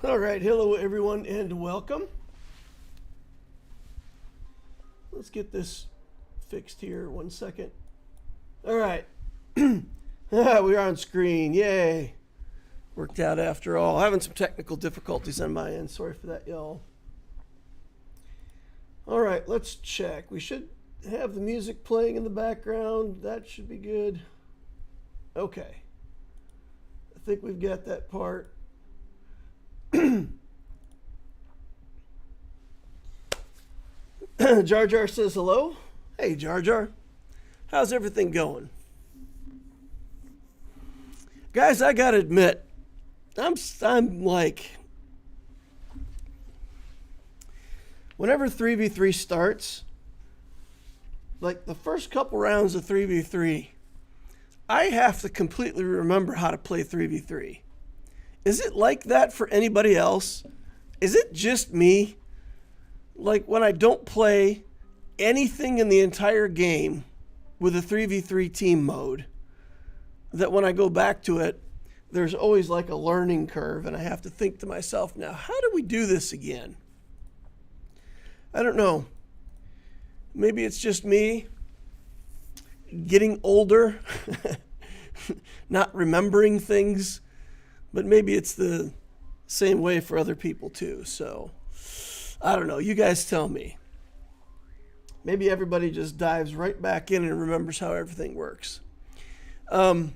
All right, hello everyone and welcome. Let's get this fixed here, 1 second. All right, we're on screen, yay. Worked out after all. Having some technical difficulties on my end, sorry for that, y'all. All right, let's check. We should have the music playing in the background. That should be good. Okay, I think we've got that part. Jar Jar says hello. Hey, Jar Jar. How's everything going? Guys, I gotta admit, I'm like, whenever 3v3 starts, like the first couple rounds of 3v3, I have to completely remember how to play 3v3. Is it like that for anybody else? Is it just me? Like when I don't play anything in the entire game with a 3v3 team mode, that when I go back to it, there's always like a learning curve and I have to think to myself, now, how do we do this again? I don't know. Maybe it's just me getting older, not remembering things, but maybe it's the same way for other people too. So I don't know. You guys tell me. Maybe everybody just dives right back in and remembers how everything works. We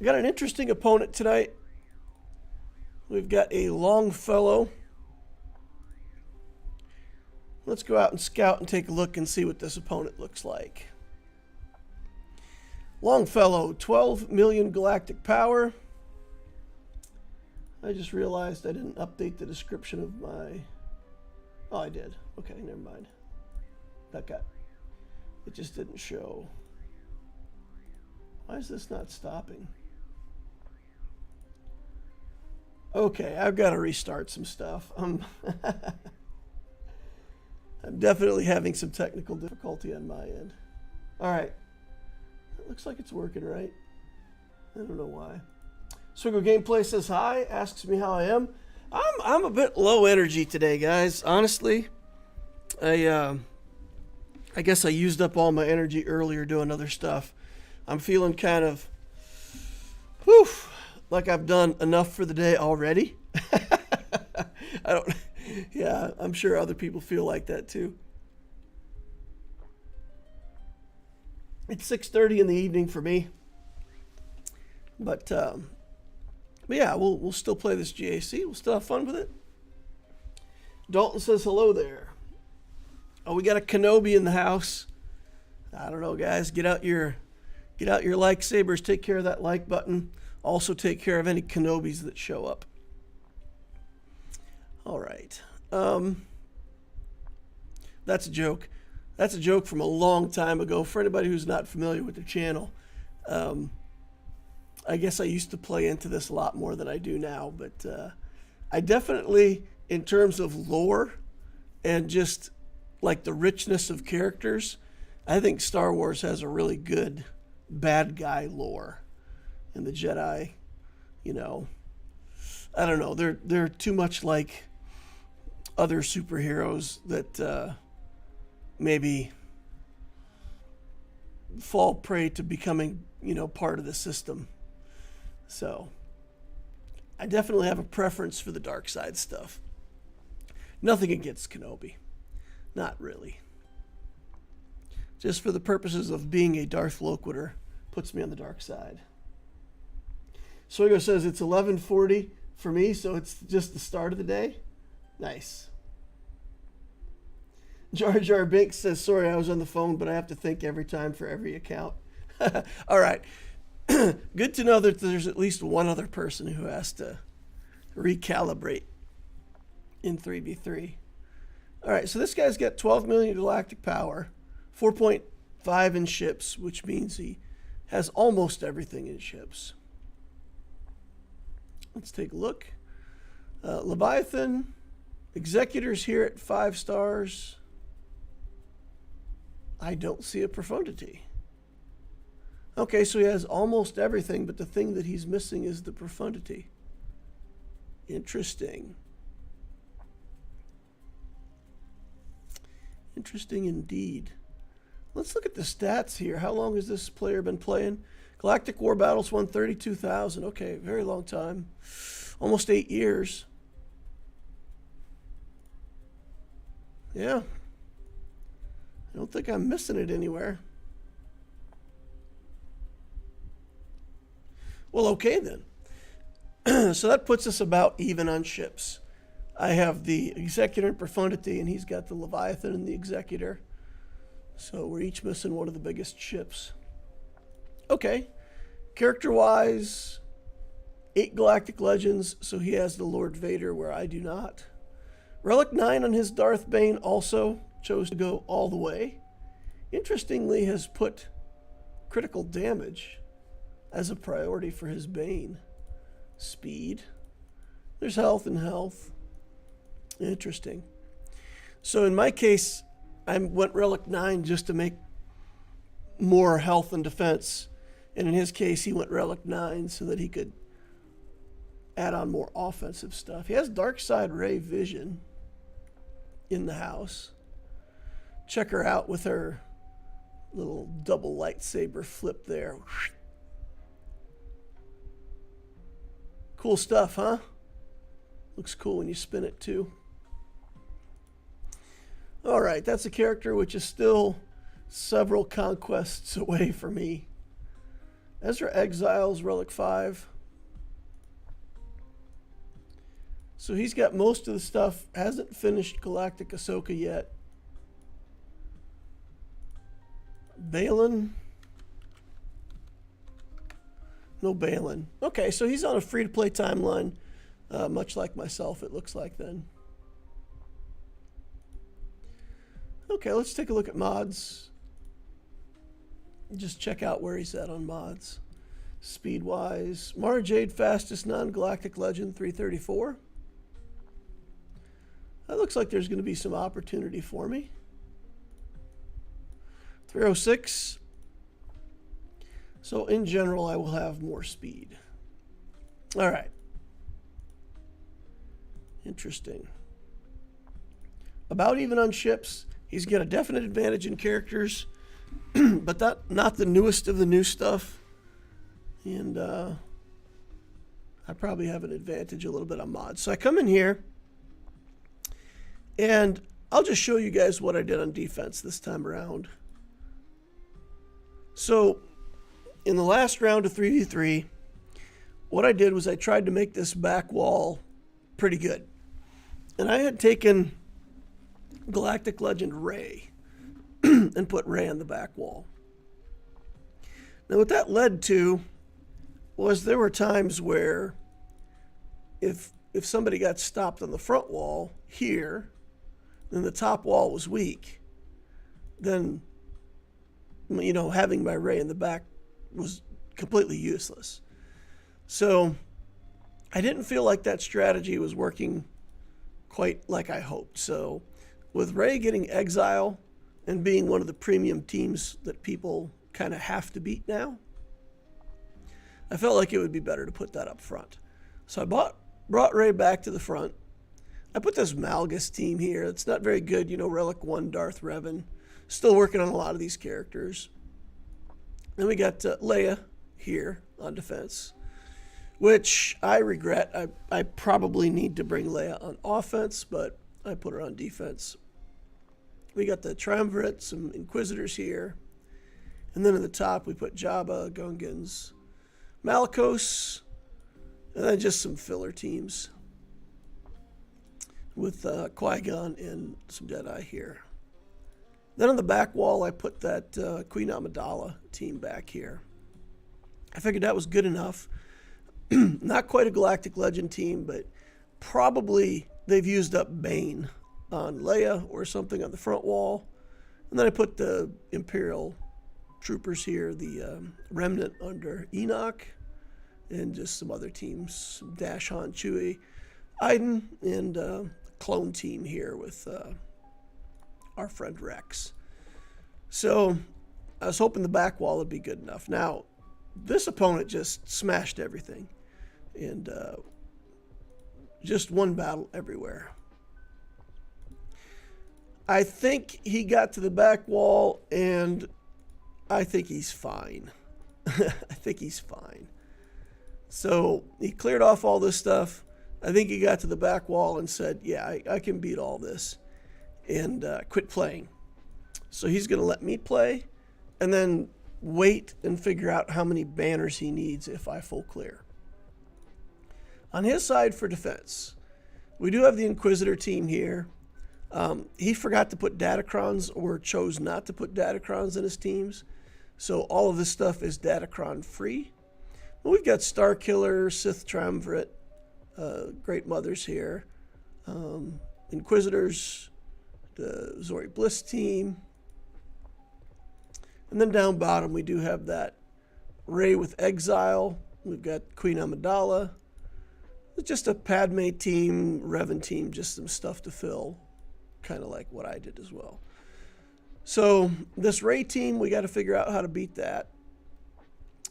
got an interesting opponent tonight. We've got a Longfellow. Let's go out and scout and take a look and see what this opponent looks like. Longfellow, 12 million galactic power. I just realized I didn't update the description of my... Oh, I did. Okay, never mind. It just didn't show. Why is this not stopping? Okay, I've got to restart some stuff. I'm definitely having some technical difficulty on my end. All right. It looks like it's working right. I don't know why. SWGOH Gameplay says hi, asks me how I am. I'm a bit low energy today, guys. Honestly, I guess I used up all my energy earlier doing other stuff. I'm feeling kind of, like I've done enough for the day already. Yeah, I'm sure other people feel like that too. It's 6:30 in the evening for me. But yeah, we'll still play this GAC. We'll still have fun with it. Dalton says hello there. Oh, we got a Kenobi in the house. I don't know, guys. Get out your lightsabers. Take care of that like button. Also take care of any Kenobis that show up. All right. That's a joke. That's a joke from a long time ago. For anybody who's not familiar with the channel, I guess I used to play into this a lot more than I do now, but I definitely, in terms of lore and just like the richness of characters, I think Star Wars has a really good bad guy lore. And the Jedi, you know, I don't know, they're too much like other superheroes that maybe fall prey to becoming, you know, part of the system. So I definitely have a preference for the dark side stuff. Nothing against Kenobi. Not really. Just for the purposes of being a Darth Loquitur, puts me on the dark side. SWGOH says it's 11:40 for me, so it's just the start of the day. Nice. Jar Jar Binks says, sorry, I was on the phone, but I have to think every time for every account. All right. Good to know that there's at least one other person who has to recalibrate in 3v3. All right, so this guy's got 12 million galactic power, 4.5 in ships, which means he has almost everything in ships. Let's take a look. Leviathan, Executors here at 5 stars. I don't see a profundity. Okay, so he has almost everything, but the thing that he's missing is the profundity. Interesting. Interesting indeed. Let's look at the stats here. How long has this player been playing? Galactic War Battles won 32,000. Okay, very long time. Almost 8 years. Yeah. I don't think I'm missing it anywhere. Well, okay then. So that puts us about even on ships. I have the Executor and Profundity, and he's got the Leviathan and the Executor. So we're each missing one of the biggest ships. Okay. Character-wise, 8 Galactic Legends, so he has the Lord Vader where I do not. Relic 9 on his Darth Bane also chose to go all the way. Interestingly, has put critical damage as a priority for his Bane. Speed. There's health and health. Interesting. So in my case, I went Relic 9 just to make more health and defense. And in his case, he went Relic 9 so that he could add on more offensive stuff. He has Dark Side Ray Vision in the house. Check her out with her little double lightsaber flip there. Cool stuff, huh? Looks cool when you spin it too. All right, that's a character which is still several conquests away from me. Ezra Exiles, Relic 5. So he's got most of the stuff. Hasn't finished Galactic Ahsoka yet. Balin. No Balin. Okay, so he's on a free-to-play timeline, much like myself, it looks like then. Okay, let's take a look at mods. Just check out where he's at on mods. Speed-wise, Mara Jade, fastest non-galactic legend, 334. That looks like there's going to be some opportunity for me. 306. So in general, I will have more speed. All right. Interesting. About even on ships. He's got a definite advantage in characters, but not the newest of the new stuff. And I probably have an advantage a little bit on mods. So I come in here, and I'll just show you guys what I did on defense this time around. So in the last round of 3v3, what I did was I tried to make this back wall pretty good. And I had taken Galactic Legend Ray and put Ray on the back wall. Now what that led to was there were times where if somebody got stopped on the front wall here, then the top wall was weak, then, you know, having my Ray in the back was completely useless. So I didn't feel like that strategy was working quite like I hoped. So with Ray getting Exile and being one of the premium teams that people kind of have to beat now, I felt like it would be better to put that up front. So I brought Ray back to the front. I put this Malgus team here. It's not very good, you know, Relic 1, Darth Revan. Still working on a lot of these characters. Then we got Leia here on defense, which I regret. I probably need to bring Leia on offense, but I put her on defense. We got the Triumvirate, some Inquisitors here. And then at the top, we put Jabba, Gungans, Malicos, and then just some filler teams with Qui-Gon and some Jedi here. Then on the back wall, I put that Queen Amidala team back here. I figured that was good enough. Not quite a Galactic Legend team, but probably they've used up Bane on Leia or something on the front wall. And then I put the Imperial troopers here, the Remnant under Enoch, and just some other teams, Dash Han, Chewie, Iden, and a clone team here with our friend Rex. So I was hoping the back wall would be good enough. Now, this opponent just smashed everything. And just one battle everywhere. I think he got to the back wall, and I think he's fine. I think he's fine. So he cleared off all this stuff. I think he got to the back wall and said, yeah, I can beat all this, and quit playing. So he's going to let me play and then wait and figure out how many banners he needs if I full clear. On his side for defense, we do have the Inquisitor team here. He forgot to put Datacrons, or chose not to put Datacrons in his teams. So all of this stuff is Datacron free. We've got Starkiller, Sith Triumvirate, Great Mothers here. Inquisitors, the Zori Bliss team. And then down bottom we do have that Rey with Exile. We've got Queen Amidala. It's just a Padme team, Revan team, just some stuff to fill. Kind of like what I did as well. So this Rey team, we got to figure out how to beat that.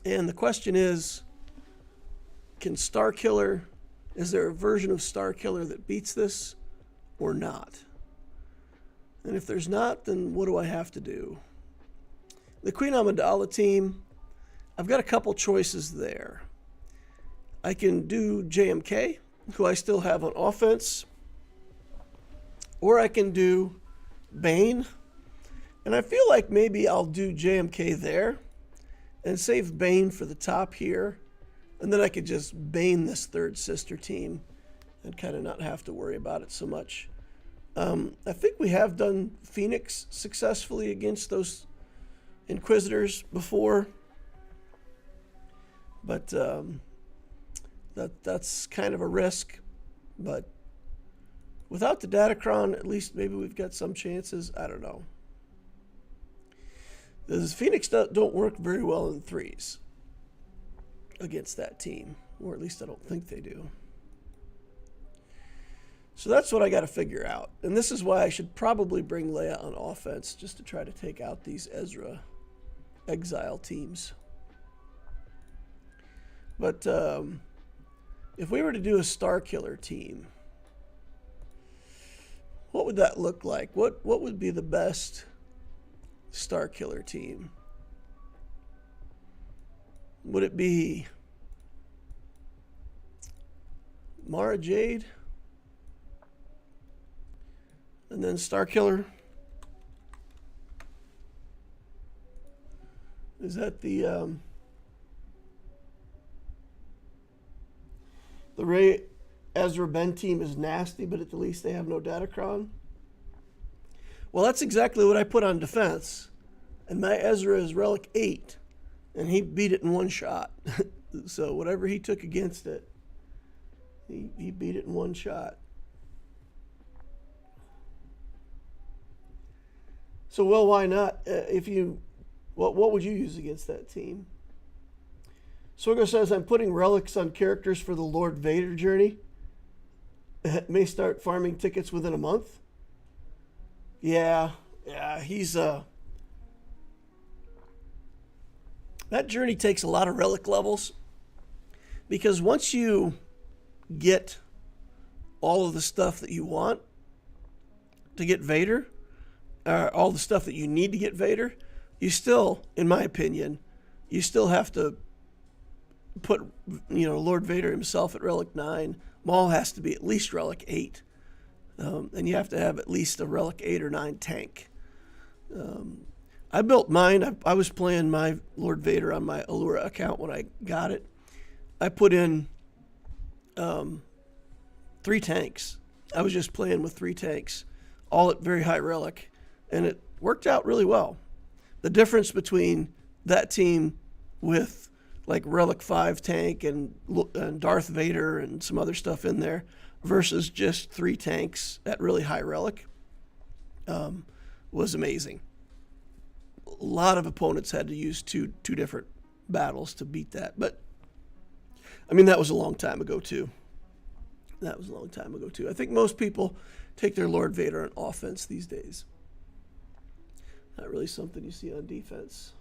And the question is, can Starkiller, is there a version of Starkiller that beats this or not? And if there's not, then what do I have to do? The Queen Amidala team, I've got a couple choices there. I can do JMK, who I still have on offense, or I can do Bane. And I feel like maybe I'll do JMK there and save Bane for the top here. And then I could just Bane this third sister team and kind of not have to worry about it so much. I think we have done Phoenix successfully against those Inquisitors before. But that's kind of a risk. But without the Datacron, at least maybe we've got some chances. I don't know. The Phoenix don't work very well in threes against that team, or at least I don't think they do. So that's what I got to figure out. And this is why I should probably bring Leia on offense, just to try to take out these Ezra Exile teams. But if we were to do a Starkiller team, what would that look like? What would be the best Starkiller team? Would it be Mara Jade and then Starkiller? Is that the Rey Ezra Ben team is nasty, but at the least they have no Datacron? Well, that's exactly what I put on defense. And my Ezra is Relic 8, and he beat it in one shot. So whatever he took against it, he beat it in one shot. So, well, why not? What would you use against that team? SWGOH says, I'm putting relics on characters for the Lord Vader journey. May start farming tickets within a month. Yeah, he's that journey takes a lot of relic levels, because once you get all of the stuff that you want to get Vader, all the stuff that you need to get Vader, you still, in my opinion, you still have to put, Lord Vader himself at Relic 9. Maul has to be at least Relic 8. And you have to have at least a Relic 8 or 9 tank. I built mine. I was playing my Lord Vader on my Allura account when I got it. I put in 3 tanks. I was just playing with 3 tanks, all at very high Relic. And it worked out really well. The difference between that team with like Relic 5 tank and Darth Vader and some other stuff in there versus just 3 tanks at really high Relic was amazing. A lot of opponents had to use two different battles to beat that. But, I mean, that was a long time ago, too. I think most people take their Lord Vader on offense these days. Not really something you see on defense.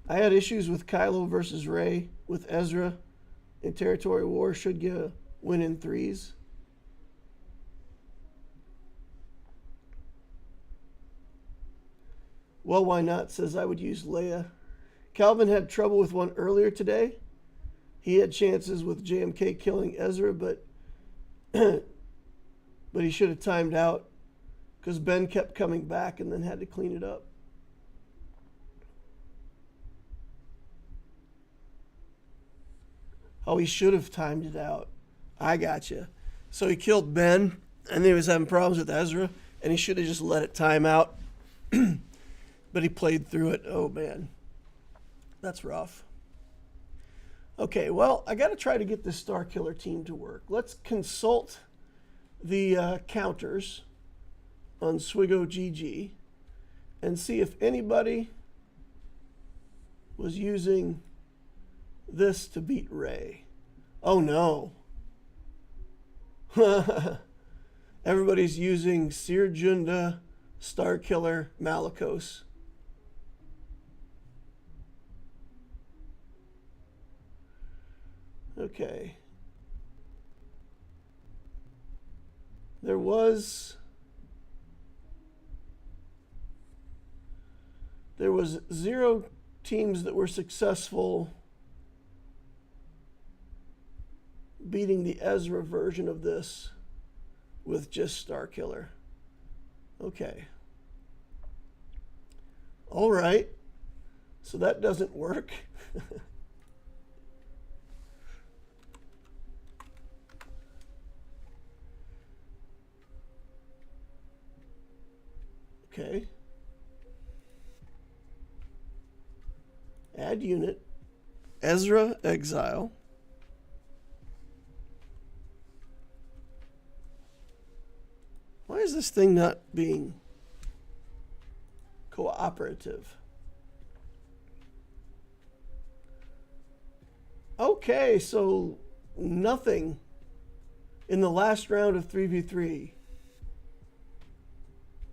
I had issues with Kylo versus Rey with Ezra in Territory War. Should you win in threes. Well, why not? Says I would use Leia. Calvin had trouble with one earlier today. He had chances with JMK killing Ezra, but he should have timed out because Ben kept coming back and then had to clean it up. Oh, he should have timed it out. I gotcha. So he killed Ben, and he was having problems with Ezra, and he should have just let it time out. But he played through it. Oh, man. That's rough. Okay, well, I got to try to get this Star Killer team to work. Let's consult the counters on SWGOH GG and see if anybody was using this to beat Ray. Oh, no. Everybody's using Seer Junda, Star Killer, Malicos. Okay. There was 0 teams that were successful beating the Ezra version of this with just Star Killer. Okay. All right. So that doesn't work. Okay. Add unit. Ezra Exile. Why is this thing not being cooperative? Okay, so nothing in the last round of 3v3.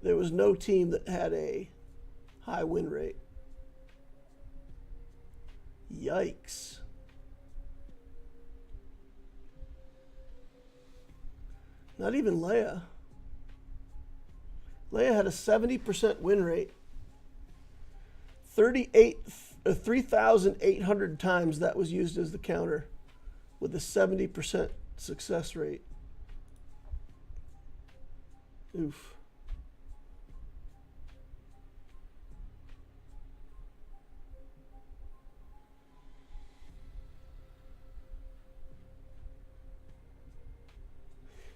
There was no team that had a high win rate. Yikes. Not even Leia. Leia had a 70% win rate. 3,800 times that was used as the counter with a 70% success rate. Oof.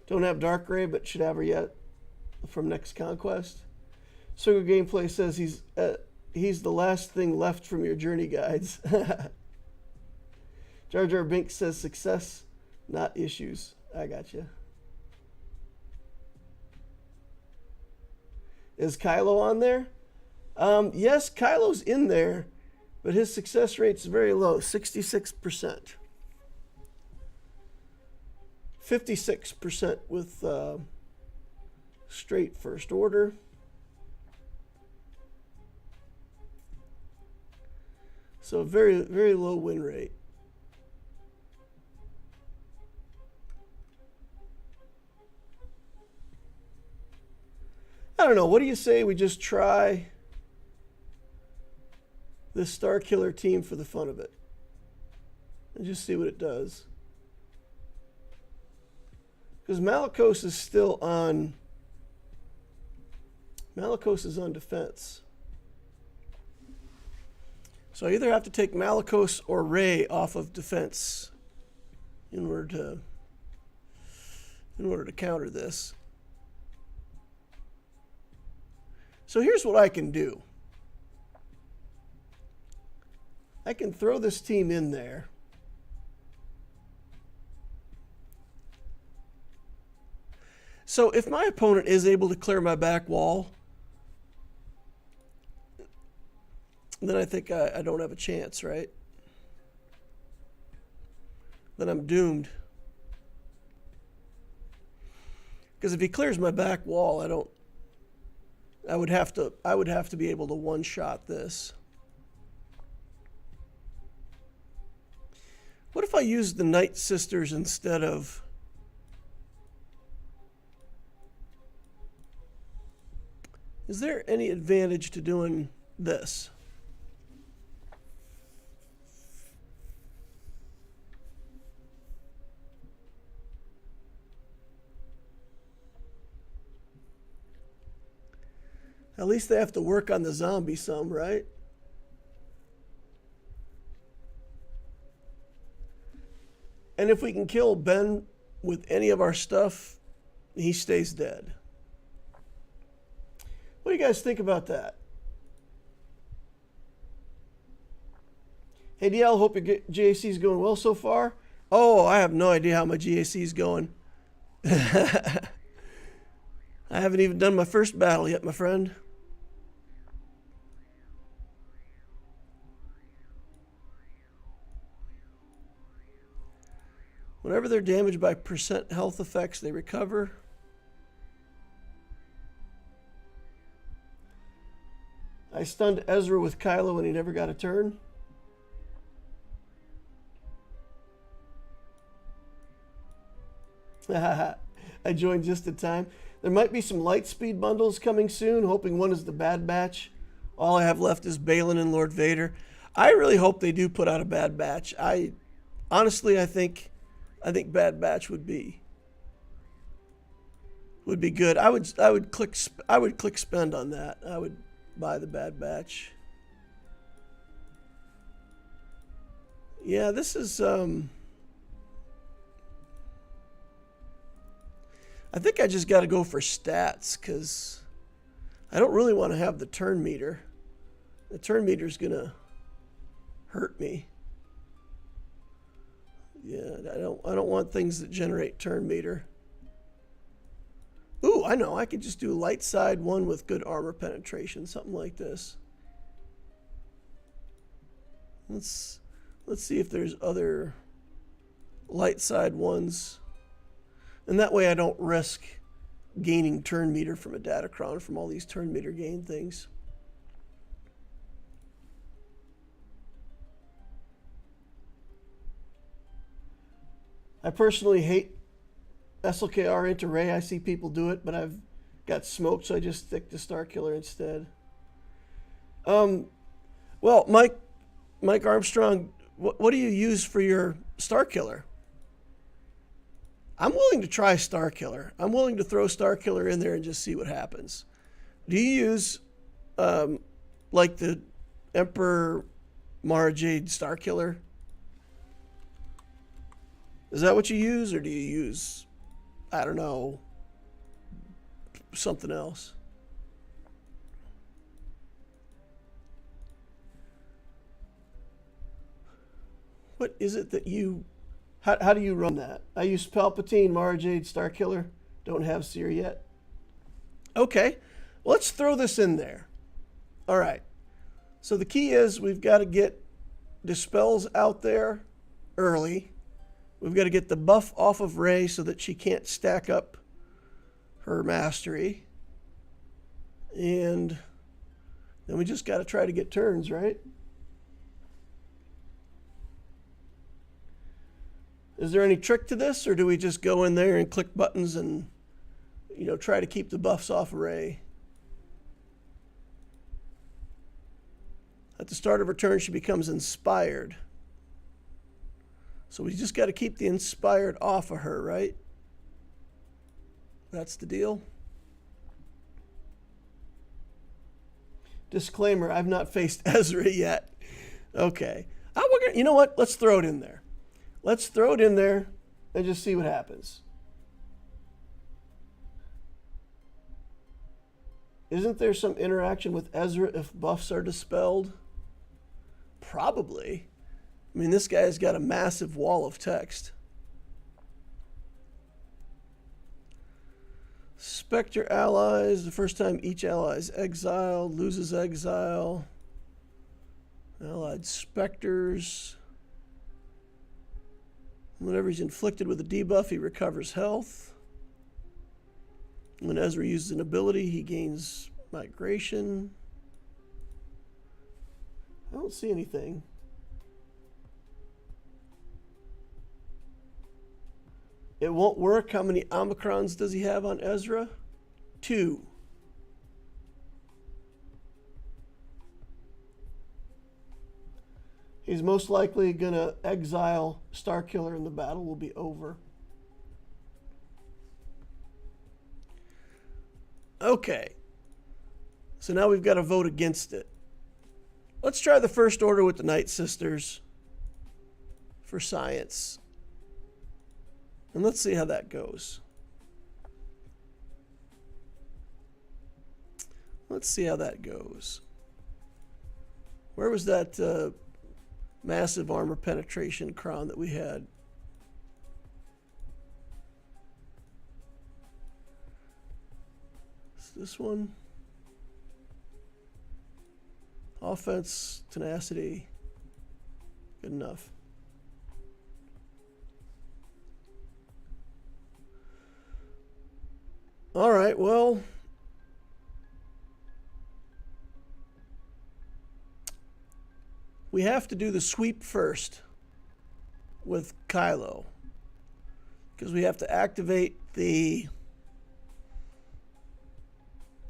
Don't have Dark Ray, but should have her yet from Next Conquest. SWGOH Gameplay says he's the last thing left from your journey guides. Jar Jar Binks says success, not issues. I got you. Is Kylo on there? Yes, Kylo's in there, but his success rate's very low, 66%. 56% with straight first order. So very, very low win rate. I don't know. What do you say we just try this Star Killer team for the fun of it and just see what it does? Because Malicos is still on. Malicos is on defense. So I either have to take Malicos or Ray off of defense in order to counter this. So here's what I can do. I can throw this team in there. So if my opponent is able to clear my back wall, then I think I don't have a chance, right? Then I'm doomed. Because if he clears my back wall, I would have to be able to one-shot this. What if I use the Night Sisters instead of Is there any advantage to doing this? At least they have to work on the zombie some, right? And if we can kill Ben with any of our stuff, he stays dead. What do you guys think about that? Hey DL, hope your GAC is going well so far. Oh, I have no idea how my GAC is going. I haven't even done my first battle yet, my friend. Whenever they're damaged by percent health effects, they recover. I stunned Ezra with Kylo and he never got a turn. I joined just in time. There might be some light speed bundles coming soon, hoping one is the Bad Batch. All I have left is Balin and Lord Vader. I really hope they do put out a Bad Batch. Honestly, I think Bad Batch would be good. I would click spend on that. I would buy the Bad Batch. Yeah, this is I think I just got to go for stats because I don't really want to have the turn meter. The turn meter's gonna hurt me. Yeah, I don't want things that generate turn meter. Ooh, I know. I could just do light side one with good armor penetration, something like this. Let's see if there's other light side ones. And that way I don't risk gaining turn meter from a Datacron from all these turn meter gain things. I personally hate SLKR into Ray. I see people do it, but I've got smoked, so I just stick to Starkiller instead. Well, Mike Armstrong, what do you use for your Starkiller? I'm willing to try Starkiller. I'm willing to throw Starkiller in there and just see what happens. Do you use like the Emperor Mara Jade Starkiller? Is that what you use, or do you use, I don't know, something else? What is it that you... How do you run that? I use Palpatine, Mara Jade, Starkiller. Don't have Seer yet. Okay, let's throw this in there. All right. So the key is we've got to get Dispels out there early. We've got to get the buff off of Rey so that she can't stack up her mastery. And then we just got to try to get turns, right? Is there any trick to this, or do we just go in there and click buttons and, you know, try to keep the buffs off of Rey? At the start of her turn, she becomes inspired. So we just got to keep the inspired off of her, right? That's the deal. Disclaimer, I've not faced Ezra yet. Okay. You know what? Let's throw it in there. Let's throw it in there and just see what happens. Isn't there some interaction with Ezra if buffs are dispelled? Probably. I mean, this guy's got a massive wall of text. Spectre allies. The first time each ally is exiled, loses exile. Allied specters. Whenever he's inflicted with a debuff, he recovers health. When Ezra uses an ability, he gains migration. I don't see anything. It won't work. How many Omicrons does he have on Ezra? 2. He's most likely going to exile Starkiller and the battle will be over. Okay. So now we've got to vote against it. Let's try the First Order with the Night Sisters for science. And let's see how that goes. Let's see how that goes. Where was that massive armor penetration crown that we had? Is this one? Offense, tenacity. Good enough. All right, well, we have to do the sweep first with Kylo, because we have to activate the,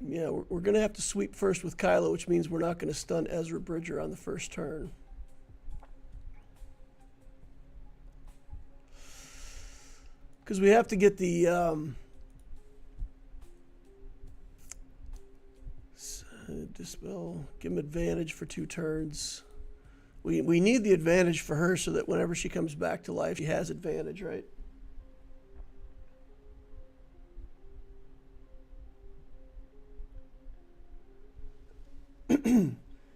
we're going to have to sweep first with Kylo, which means we're not going to stun Ezra Bridger on the first turn. Because we have to get the dispel, give him advantage for 2 turns. We need the advantage for her so that whenever she comes back to life, she has advantage, right?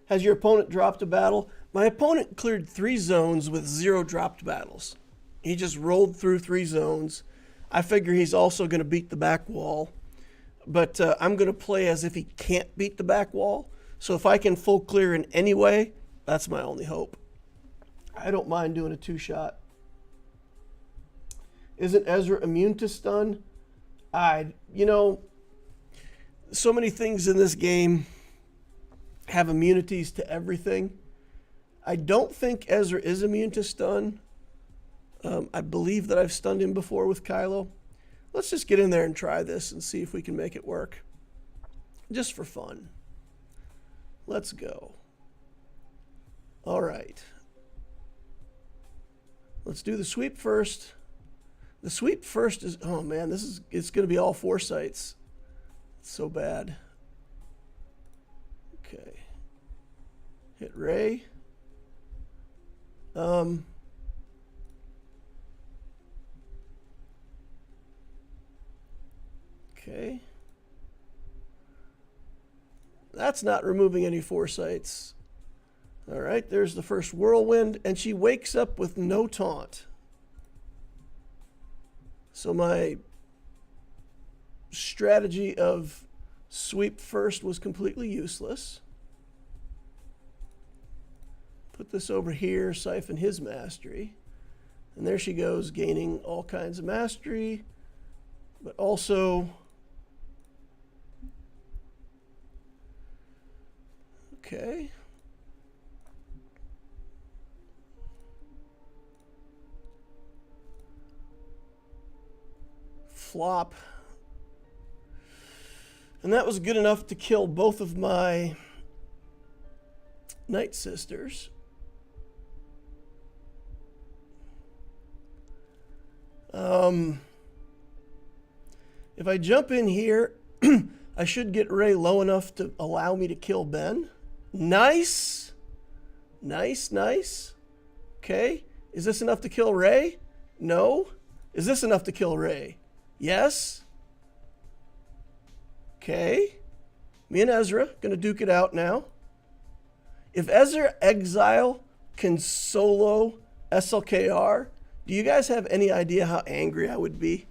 Has your opponent dropped a battle? My opponent cleared 3 zones with 0 dropped battles. He just rolled through 3 zones. I figure he's also going to beat the back wall. But I'm going to play as if he can't beat the back wall. So if I can full clear in any way, that's my only hope. I don't mind doing a 2-shot. Isn't Ezra immune to stun? So many things in this game have immunities to everything. I don't think Ezra is immune to stun. I believe that I've stunned him before with Kylo. Let's just get in there and try this and see if we can make it work. Just for fun. Let's go. All right. Let's do the sweep first. The sweep first is, oh man, it's going to be all foresights. It's so bad. Okay. Hit Rey. Okay. That's not removing any foresights. All right, there's the first whirlwind, and she wakes up with no taunt. So my strategy of sweep first was completely useless. Put this over here, siphon his mastery. And there she goes, gaining all kinds of mastery, but also... Okay. Flop. And that was good enough to kill both of my Night Sisters. If I jump in here, I should get Rey low enough to allow me to kill Ben. Nice. Nice, nice. Okay. Is this enough to kill Rey? No. Is this enough to kill Rey? Yes. Okay. Me and Ezra going to duke it out now. If Ezra Exile can solo SLKR, do you guys have any idea how angry I would be?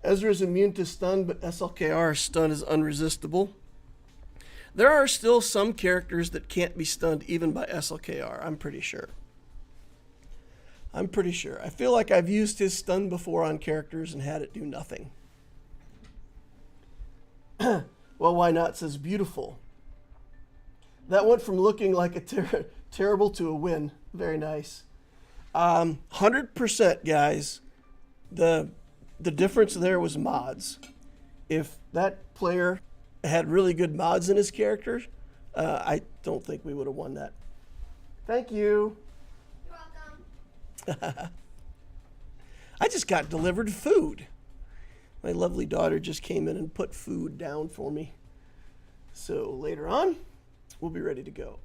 Ezra is immune to stun, but SLKR stun is unresistible. There are still some characters that can't be stunned even by SLKR, I'm pretty sure. I feel like I've used his stun before on characters and had it do nothing. Well, why not? Says beautiful. That went from looking like a terrible to a win. Very nice. 100%, guys. The difference there was mods. if that player had really good mods in his character, I don't think we would have won that. Thank you. You're welcome. I just got delivered food. My lovely daughter just came in and put food down for me. So later on, we'll be ready to go.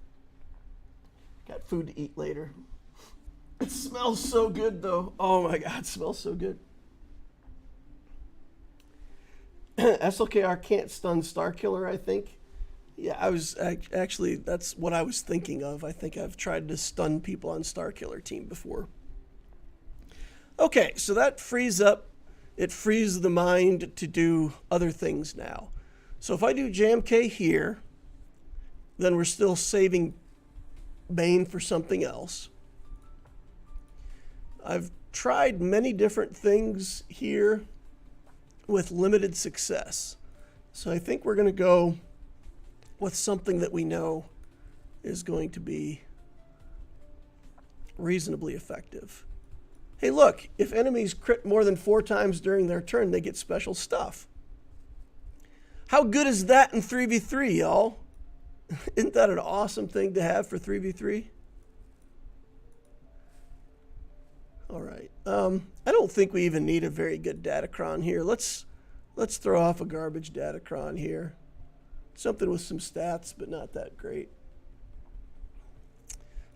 Got food to eat later. It smells so good, though. Oh my God, it smells so good. SLKR can't stun Starkiller, I think. Yeah, I was actually, that's what I was thinking of. I think I've tried to stun people on Starkiller team before. Okay, so that frees up, it frees the mind to do other things now. So if I do JMK here, then we're still saving Bane for something else. I've tried many different things here with limited success. So I think we're going to go with something that we know is going to be reasonably effective. Hey, look, if enemies crit more than 4 times during their turn, they get special stuff. How good is that in 3v3, y'all? Isn't that an awesome thing to have for 3v3? All right. I don't think we even need a very good Datacron here. Let's throw off a garbage Datacron here. Something with some stats, but not that great.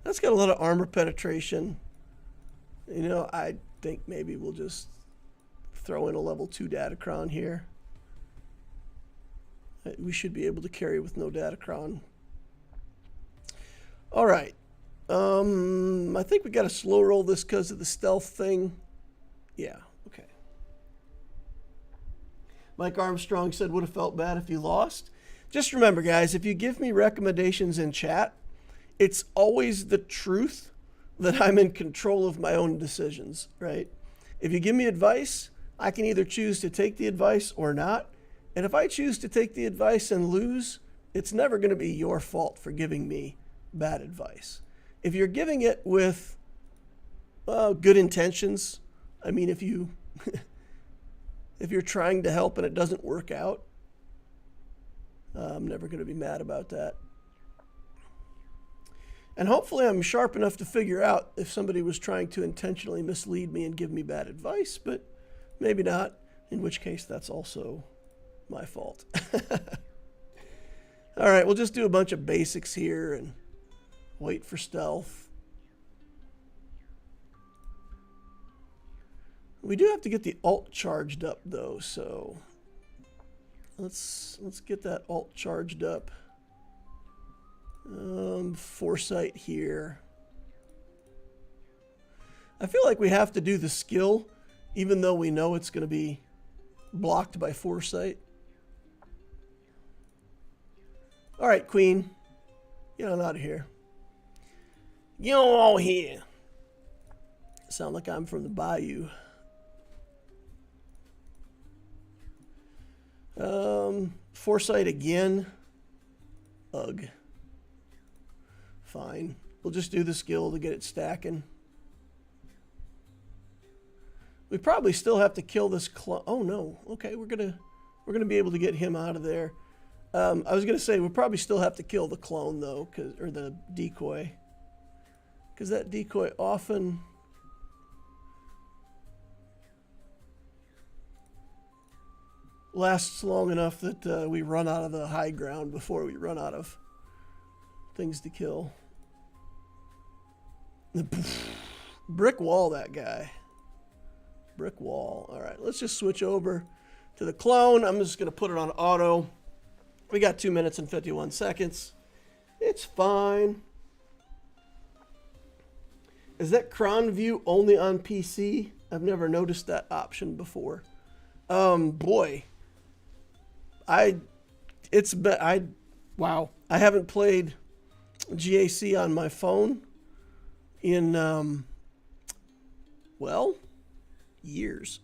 That's got a lot of armor penetration. You know, I think maybe we'll just throw in a level 2 Datacron here. We should be able to carry with no Datacron. All right. I think we got to slow roll this because of the stealth thing. Yeah, okay. Mike Armstrong said, would have felt bad if you lost. Just remember, guys, if you give me recommendations in chat, it's always the truth that I'm in control of my own decisions, right? If you give me advice, I can either choose to take the advice or not. And if I choose to take the advice and lose, it's never going to be your fault for giving me bad advice. If you're giving it with good intentions, I mean, if you're trying to help and it doesn't work out, I'm never going to be mad about that. And hopefully I'm sharp enough to figure out if somebody was trying to intentionally mislead me and give me bad advice, but maybe not, in which case that's also my fault. All right, we'll just do a bunch of basics here and wait for stealth. We do have to get the alt charged up though, so let's get that alt charged up. Foresight here. I feel like we have to do the skill even though we know it's going to be blocked by foresight. All right, Queen, get on out of here. Get on here. Sound like I'm from the bayou. Foresight again. Ugh. Fine. We'll just do the skill to get it stacking. We probably still have to kill this clone. Oh no. Okay, we're gonna be able to get him out of there. I was gonna say we probably still have to kill the clone though, or the decoy, because that decoy often lasts long enough that we run out of the high ground before we run out of things to kill. Brick wall, that guy. Brick wall. All right, let's just switch over to the clone. I'm just going to put it on auto. We got 2 minutes and 51 seconds. It's fine. Is that cron view only on PC? I've never noticed that option before. Boy. Wow. I haven't played GAC on my phone in, well, years.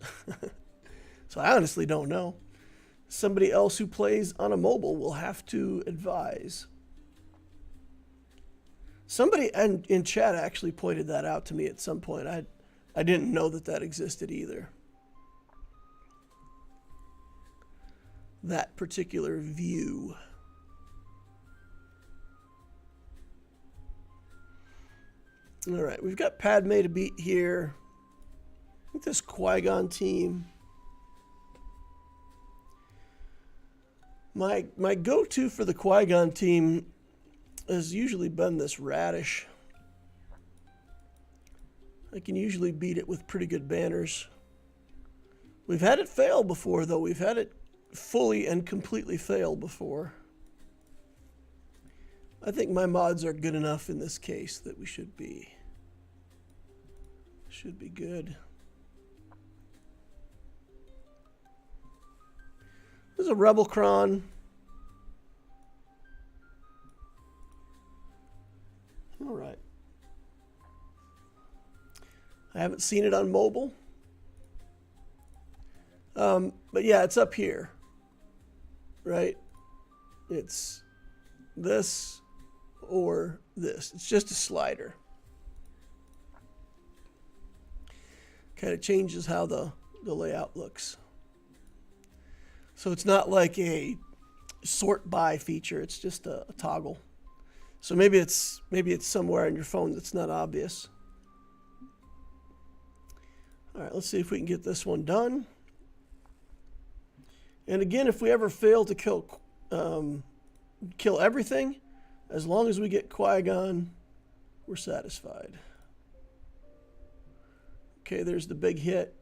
So I honestly don't know. Somebody else who plays on a mobile will have to advise. Somebody in chat actually pointed that out to me at some point. I didn't know that existed either. that particular view. All right, we've got Padme to beat here. I think this Qui-Gon team. My go-to for the Qui-Gon team has usually been this Radish. I can usually beat it with pretty good banners. We've had it fail before, though. We've had it fully and completely fail before. I think my mods are good enough in this case that we should be good. There's a Rebel Cron. All right. I haven't seen it on mobile. But yeah, it's up here, right? It's this or this. It's just a slider. Kind of changes how the layout looks. So it's not like a sort by feature. It's just a toggle. So maybe it's somewhere on your phone that's not obvious. All right, let's see if we can get this one done. And again, if we ever fail to kill everything, as long as we get Qui-Gon, we're satisfied. Okay, there's the big hit.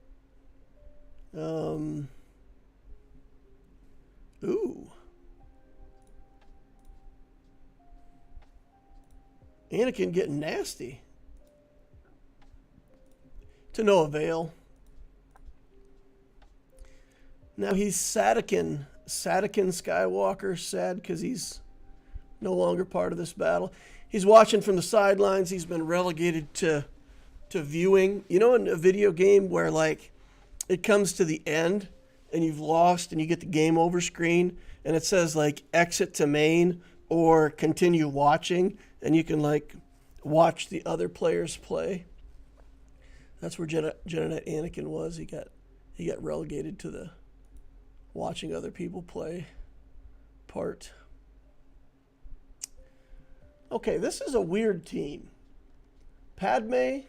Ooh. Anakin getting nasty. To no avail. Now he's Sadakin Skywalker, sad because he's no longer part of this battle. He's watching from the sidelines. He's been relegated to viewing. You know, in a video game where like it comes to the end and you've lost and you get the game over screen and it says like exit to main or continue watching, and you can like watch the other players play. That's where Jedi Knight Anakin was. He got relegated to the watching other people play part. Okay, this is a weird team. Padme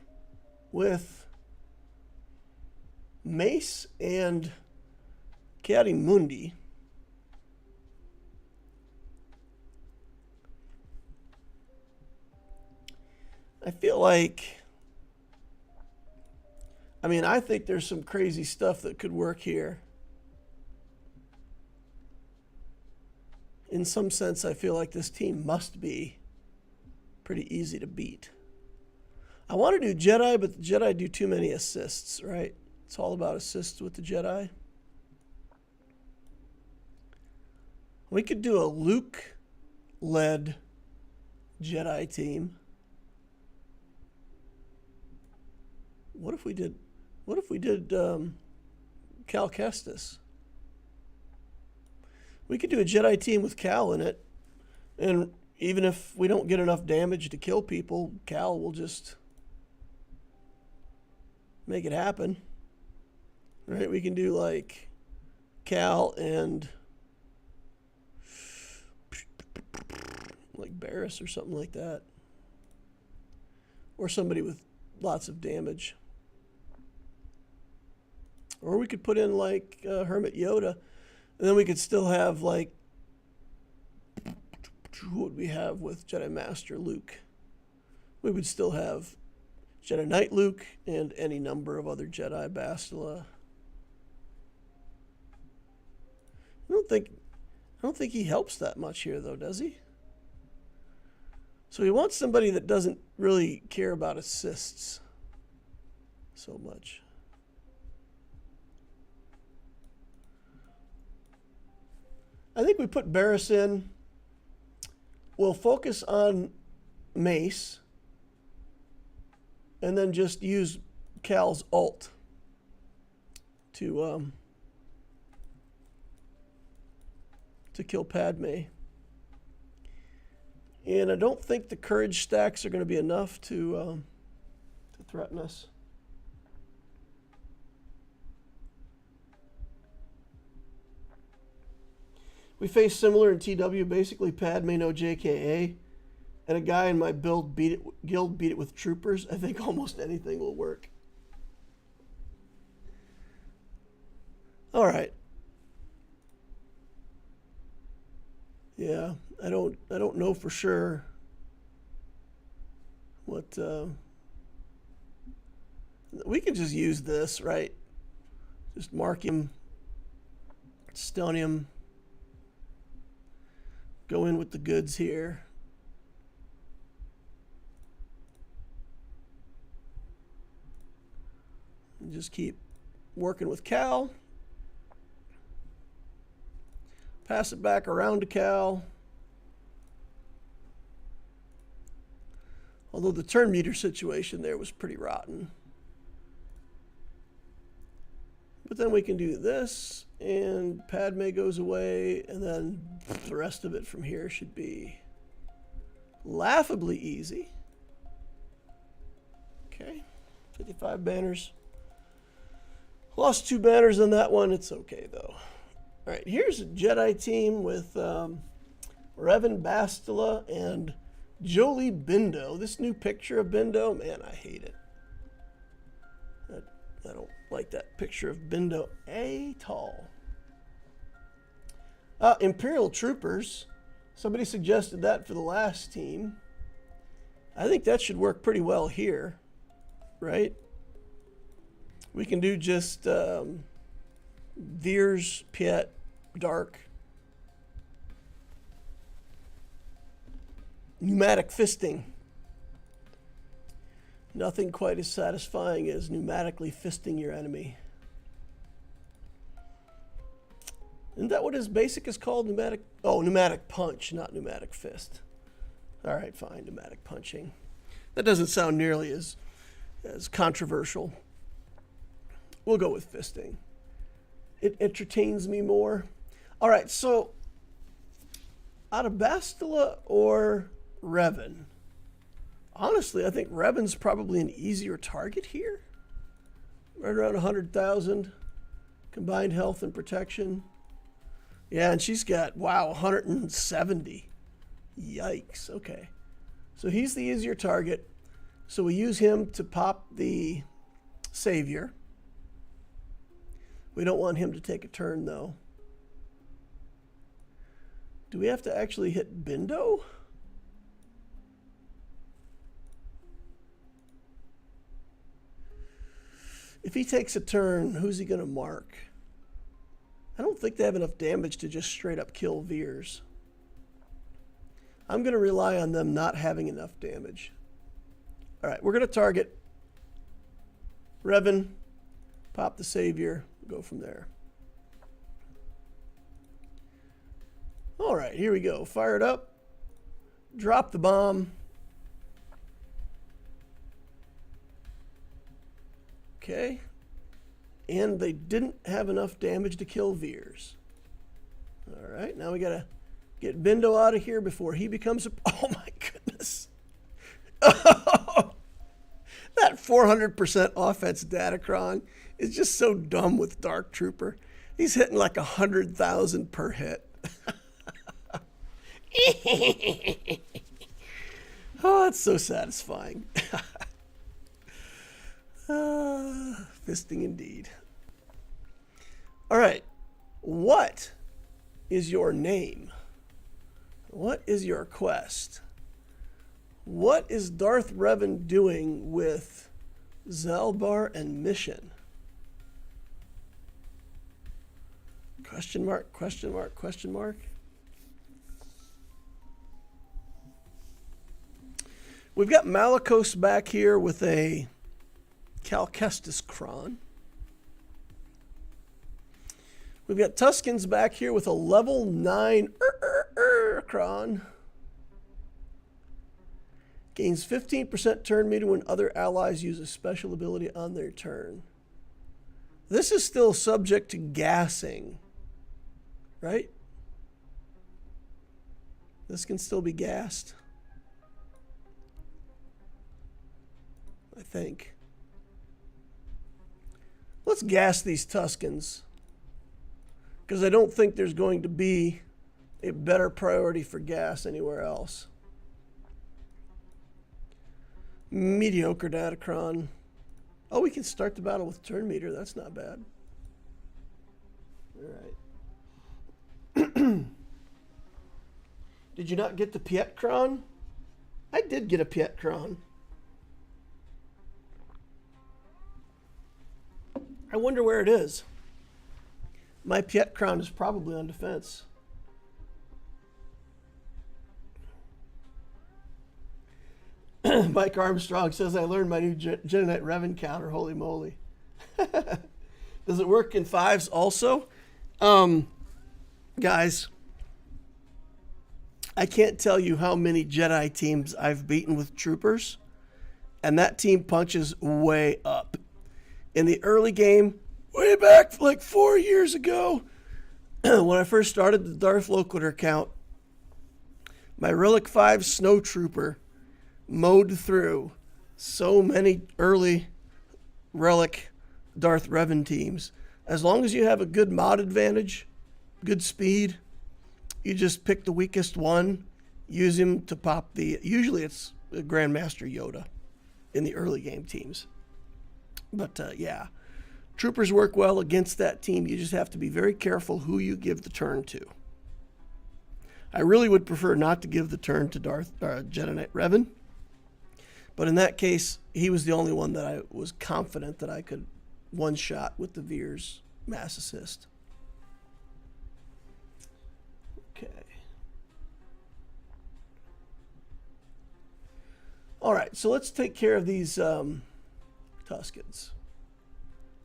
with Mace and Mundi. I feel like, I think there's some crazy stuff that could work here. In some sense, I feel like this team must be pretty easy to beat. I want to do Jedi, but the Jedi do too many assists, right? It's all about assists with the Jedi. We could do a Luke-led Jedi team. What if we did Cal Kestis? We could do a Jedi team with Cal in it, and even if we don't get enough damage to kill people, Cal will just make it happen. Right? We can do like Cal and like Barris or something like that. Or somebody with lots of damage. Or we could put in like Hermit Yoda, and then we could still have like, who would we have with Jedi Master Luke? We would still have Jedi Knight Luke and any number of other Jedi. Bastila. I don't think he helps that much here though, does he? So he wants somebody that doesn't really care about assists so much. I think we put Barris in. We'll focus on Mace and then just use Cal's ult to kill Padme. And I don't think the courage stacks are going to be enough to threaten us. We faced similar in TW, basically Padme, no JKA, and a guy in my guild beat it with troopers. I think almost anything will work. All right. Yeah, I don't know for sure what we can just use this, right? Just mark him, stun him, go in with the goods here. And just keep working with Cal. Pass it back around to Cal. Although the turn meter situation there was pretty rotten. But then we can do this, and Padme goes away, and then the rest of it from here should be laughably easy. Okay, 55 banners. Lost 2 banners on that one. It's okay, though. All right, here's a Jedi team with Revan Bastila and Jolie Bindo. This new picture of Bindo, man, I hate it. I don't like that picture of Bindo at all. Imperial Troopers. Somebody suggested that for the last team. I think that should work pretty well here, right? We can do just Veers, Piet, Dark. Pneumatic fisting. Nothing quite as satisfying as pneumatically fisting your enemy. Isn't that what his basic is called? Pneumatic? Oh, pneumatic punch, not pneumatic fist. All right, fine, pneumatic punching. That doesn't sound nearly as controversial. We'll go with fisting. It entertains me more. All right, so out of Bastila or Revan? Honestly, I think Revan's probably an easier target here. Right around 100,000 combined health and protection. Yeah, and she's got, wow, 170. Yikes, okay. So he's the easier target. So we use him to pop the Savior. We don't want him to take a turn, though. Do we have to actually hit Bindo? If he takes a turn, who's he going to mark? I don't think they have enough damage to just straight up kill Veers. I'm going to rely on them not having enough damage. All right, we're going to target Revan, pop the Savior, go from there. All right, here we go. Fire it up. Drop the bomb. Okay. And they didn't have enough damage to kill Veers. All right, now we got to get Bindo out of here before he becomes a... Oh, my goodness. That 400% offense Datacron is just so dumb with Dark Trooper. He's hitting like 100,000 per hit. Oh, it's so satisfying. Fisting indeed. All right. What is your name? What is your quest? What is Darth Revan doing with Zalbar and Mission? Question mark, question mark, question mark. We've got Malicos back here with a Cal Kestis Kron. We've got Tuskens back here with a level 9 Kron. Gains 15% turn meter when other allies use a special ability on their turn. This is still subject to gassing, right? This can still be gassed, I think. Let's gas these Tuskens, because I don't think there's going to be a better priority for gas anywhere else. Mediocre Datacron. Oh, we can start the battle with turn meter. That's not bad. All right. Did you not get the Pietcron? I did get a Pietcron. I wonder where it is. My Pietcron is probably on defense. Mike Armstrong says, I learned my new Jedi Revan counter. Holy moly. Does it work in 5s also? Guys, I can't tell you how many Jedi teams I've beaten with troopers, and that team punches way up. In the early game, way back like 4 years ago, when I first started the Darth Loquitur account, my Relic 5 Snow Trooper mowed through so many early Relic Darth Revan teams. As long as you have a good mod advantage, good speed, you just pick the weakest one, use him to pop the... Usually it's Grandmaster Yoda in the early game teams. But yeah, troopers work well against that team. You just have to be very careful who you give the turn to. I really would prefer not to give the turn to Jedi Knight Revan. But in that case, he was the only one that I was confident that I could one-shot with the Veer's mass assist. Okay. All right, so let's take care of these Tuskens.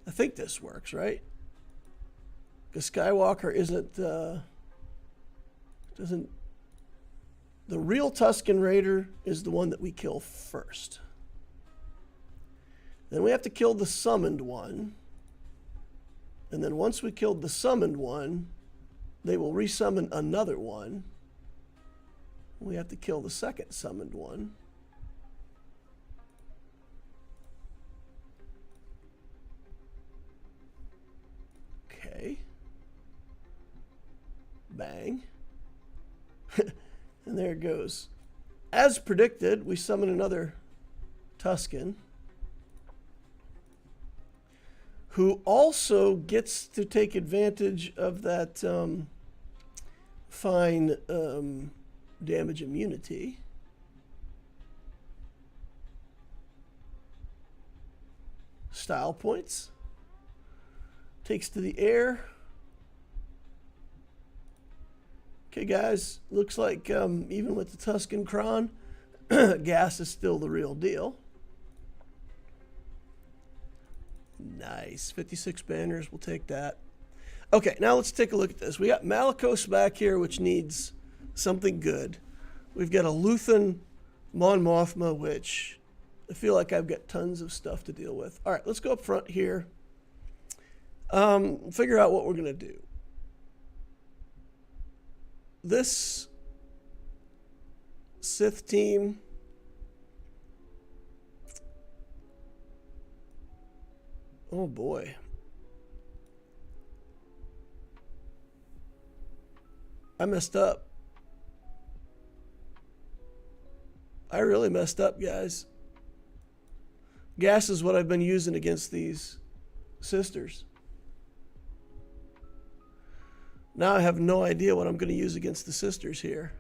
I think this works, right? Because Skywalker doesn't... The real Tusken Raider is the one that we kill first. Then we have to kill the summoned one. And then once we killed the summoned one, they will resummon another one. We have to kill the second summoned one. Okay. Bang. And there it goes. As predicted, we summon another Tusken, who also gets to take advantage of that fine damage immunity. Style points. Takes to the air. Okay, guys, looks like even with the Tusken Kron, gas is still the real deal. Nice. 56 banners. We'll take that. Okay, now let's take a look at this. We got Malicos back here, which needs something good. We've got a Luthen Mon Mothma, which I feel like I've got tons of stuff to deal with. All right, let's go up front here. Figure out what we're going to do. This Sith team... Oh boy. I messed up. I really messed up, guys. Gas is what I've been using against these sisters. Now I have no idea what I'm going to use against the sisters here.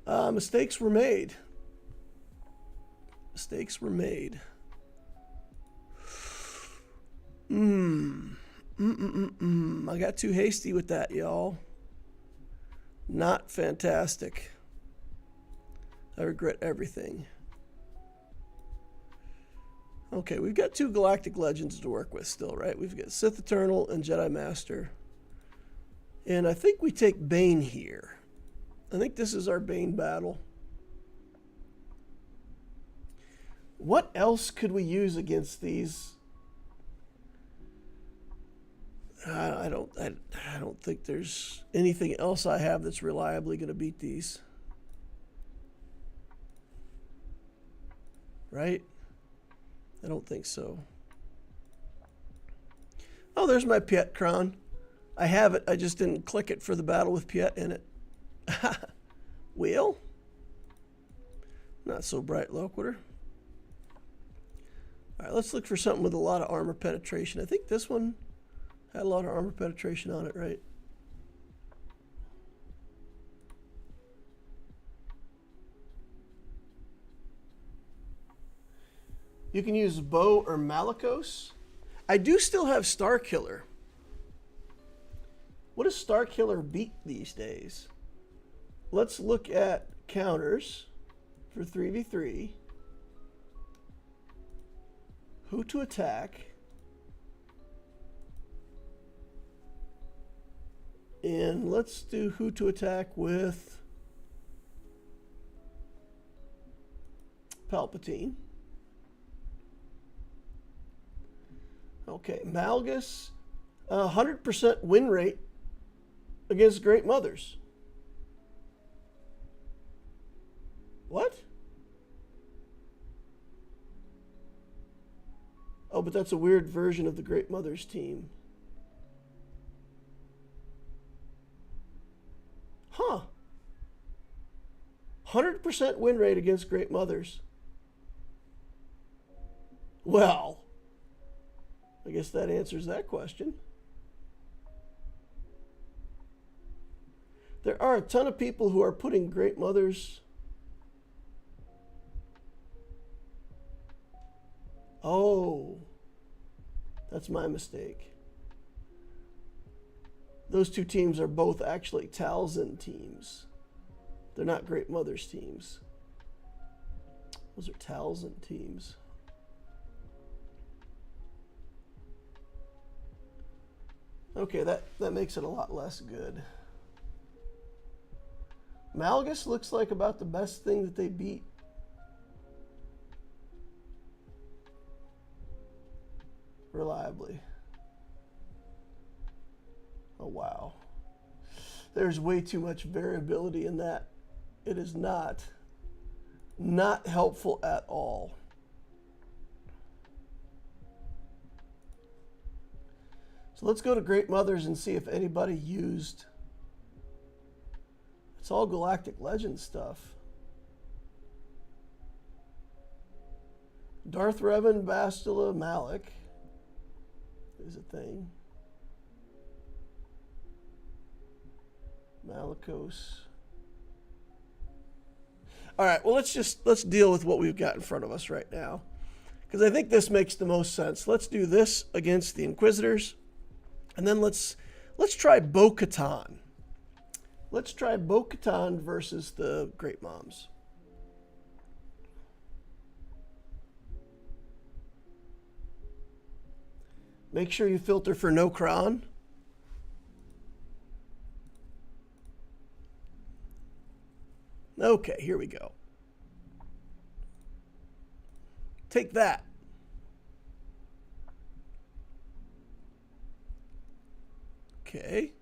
Mistakes were made. Mistakes were made. I got too hasty with that, y'all. Not fantastic. I regret everything. Okay, we've got two Galactic Legends to work with still, right? We've got Sith Eternal and Jedi Master. And I think we take Bane here. I think this is our Bane battle. What else could we use against these? I don't think there's anything else I have that's reliably going to beat these. Right? I don't think so. Oh, there's my Piet crown. I have it. I just didn't click it for the battle with Piet in it. Wheel? Not so bright, Loquitur. All right, let's look for something with a lot of armor penetration. I think this one had a lot of armor penetration on it, right? You can use Bow or Malicos. I do still have Star Killer. What does Star Killer beat these days? Let's look at counters for 3v3. Who to attack. And let's do who to attack with Palpatine. Okay, Malgus, 100% win rate against Great Mothers. What? Oh, but that's a weird version of the Great Mothers team. Huh. 100% win rate against Great Mothers. Well, I guess that answers that question. There are a ton of people who are putting Great Mothers. Oh, that's my mistake. Those two teams are both actually Talzin teams. They're not Great Mothers teams. Those are Talzin teams. Okay, that makes it a lot less good. Malgus looks like about the best thing that they beat. Reliably. Oh, wow. There's way too much variability in that. It is not helpful at all. So let's go to Great Mothers and see if anybody used. It's all Galactic Legend stuff. Darth Revan, Bastila, Malik is a thing. Malicos. All right, well, let's deal with what we've got in front of us right now, because I think this makes the most sense. Let's do this against the Inquisitors, and then let's try Bo-Katan. Let's try Bo-Katan versus the Great Moms. Make sure you filter for no cron. Okay, here we go. Take that. Okay.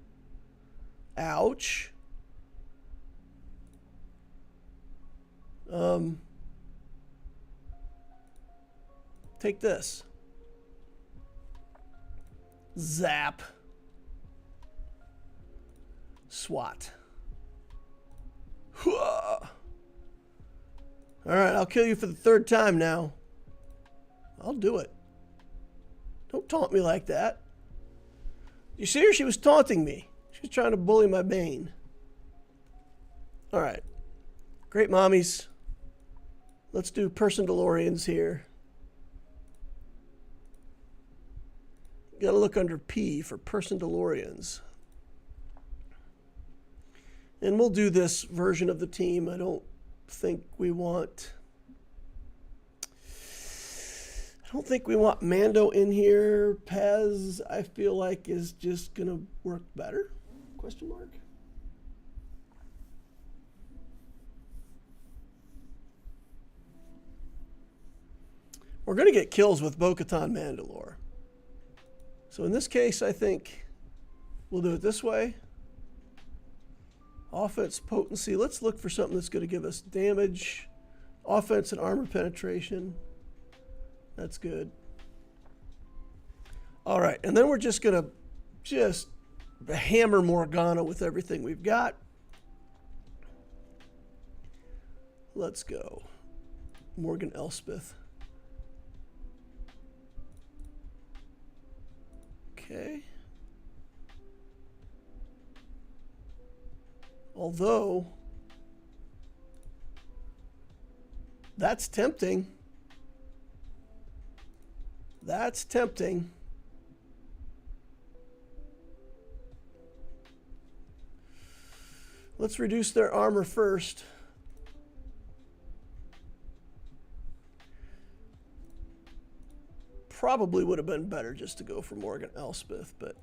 Ouch. Take this. Zap. Swat. All right, I'll kill you for the third time now. I'll do it. Don't taunt me like that. You see her? She was taunting me. She was trying to bully my Bane. All right. Great mommies. Let's do Person DeLoreans here. Got to look under P for Person DeLoreans. And we'll do this version of the team. I don't think we want Mando in here. Pez, I feel like, is just going to work better? Question mark. We're going to get kills with Bo-Katan Mandalore. So in this case, I think we'll do it this way. Offense potency. Let's look for something that's going to give us damage, offense, and armor penetration. That's good. All right, and then we're just going to just hammer Morgana with everything we've got. Let's go. Morgan Elspeth. Okay. Although, that's tempting. That's tempting. Let's reduce their armor first. Probably would have been better just to go for Morgan Elspeth, but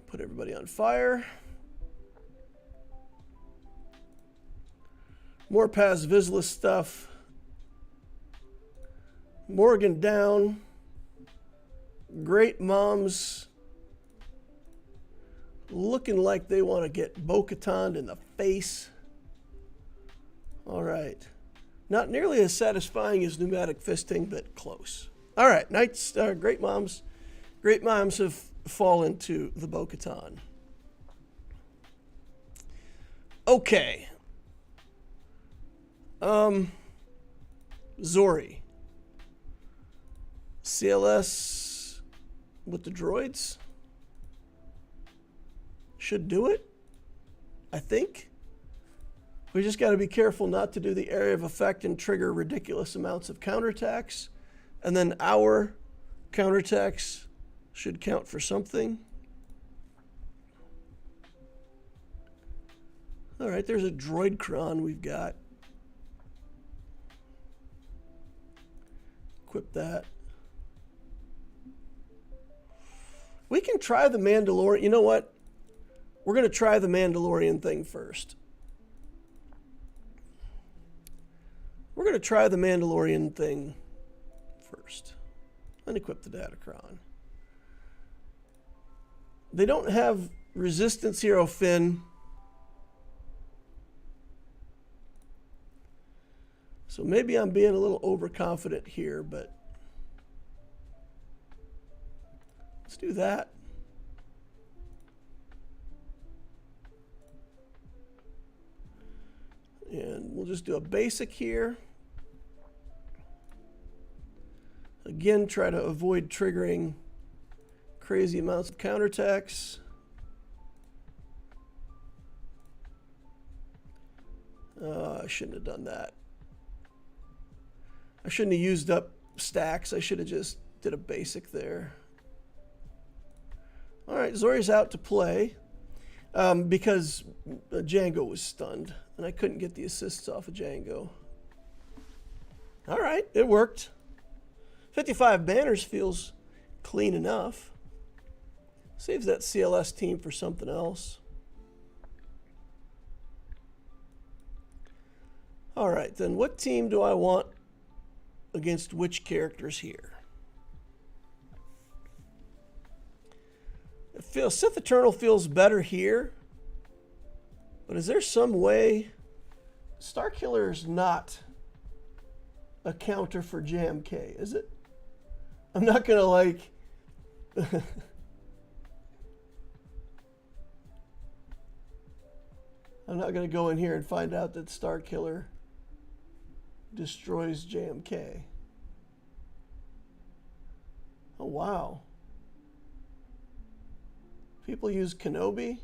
put everybody on fire. More Paz Vizsla stuff. Morgan down. Great Moms looking like they want to get Bo-Katan in the face. All right. Not nearly as satisfying as pneumatic fisting, but close. All right. Knights, Great Moms. Great Moms have fallen to the Bo-Katan. Okay. Zori. CLS with the droids should do it, I think. We just got to be careful not to do the area of effect and trigger ridiculous amounts of counterattacks. And then our counterattacks should count for something. All right, there's a droid cron we've got. Equip that. We can try the Mandalorian. You know what? We're going to try the Mandalorian thing first. We're going to try the Mandalorian thing first. Unequip the Datacron. They don't have Resistance Hero Finn. So maybe I'm being a little overconfident here, but let's do that. And we'll just do a basic here. Again, try to avoid triggering crazy amounts of counterattacks. I shouldn't have done that. I shouldn't have used up stacks. I should have just did a basic there. All right, Zori's out to play because Django was stunned, and I couldn't get the assists off of Django. All right, it worked. 55 banners feels clean enough. Saves that CLS team for something else. All right, then what team do I want against which characters here? Sith Eternal feels better here, but is there some way? Starkiller is not a counter for JMK, is it? I'm not gonna like I'm not gonna go in here and find out that Starkiller destroys JMK. Oh wow. People use Kenobi,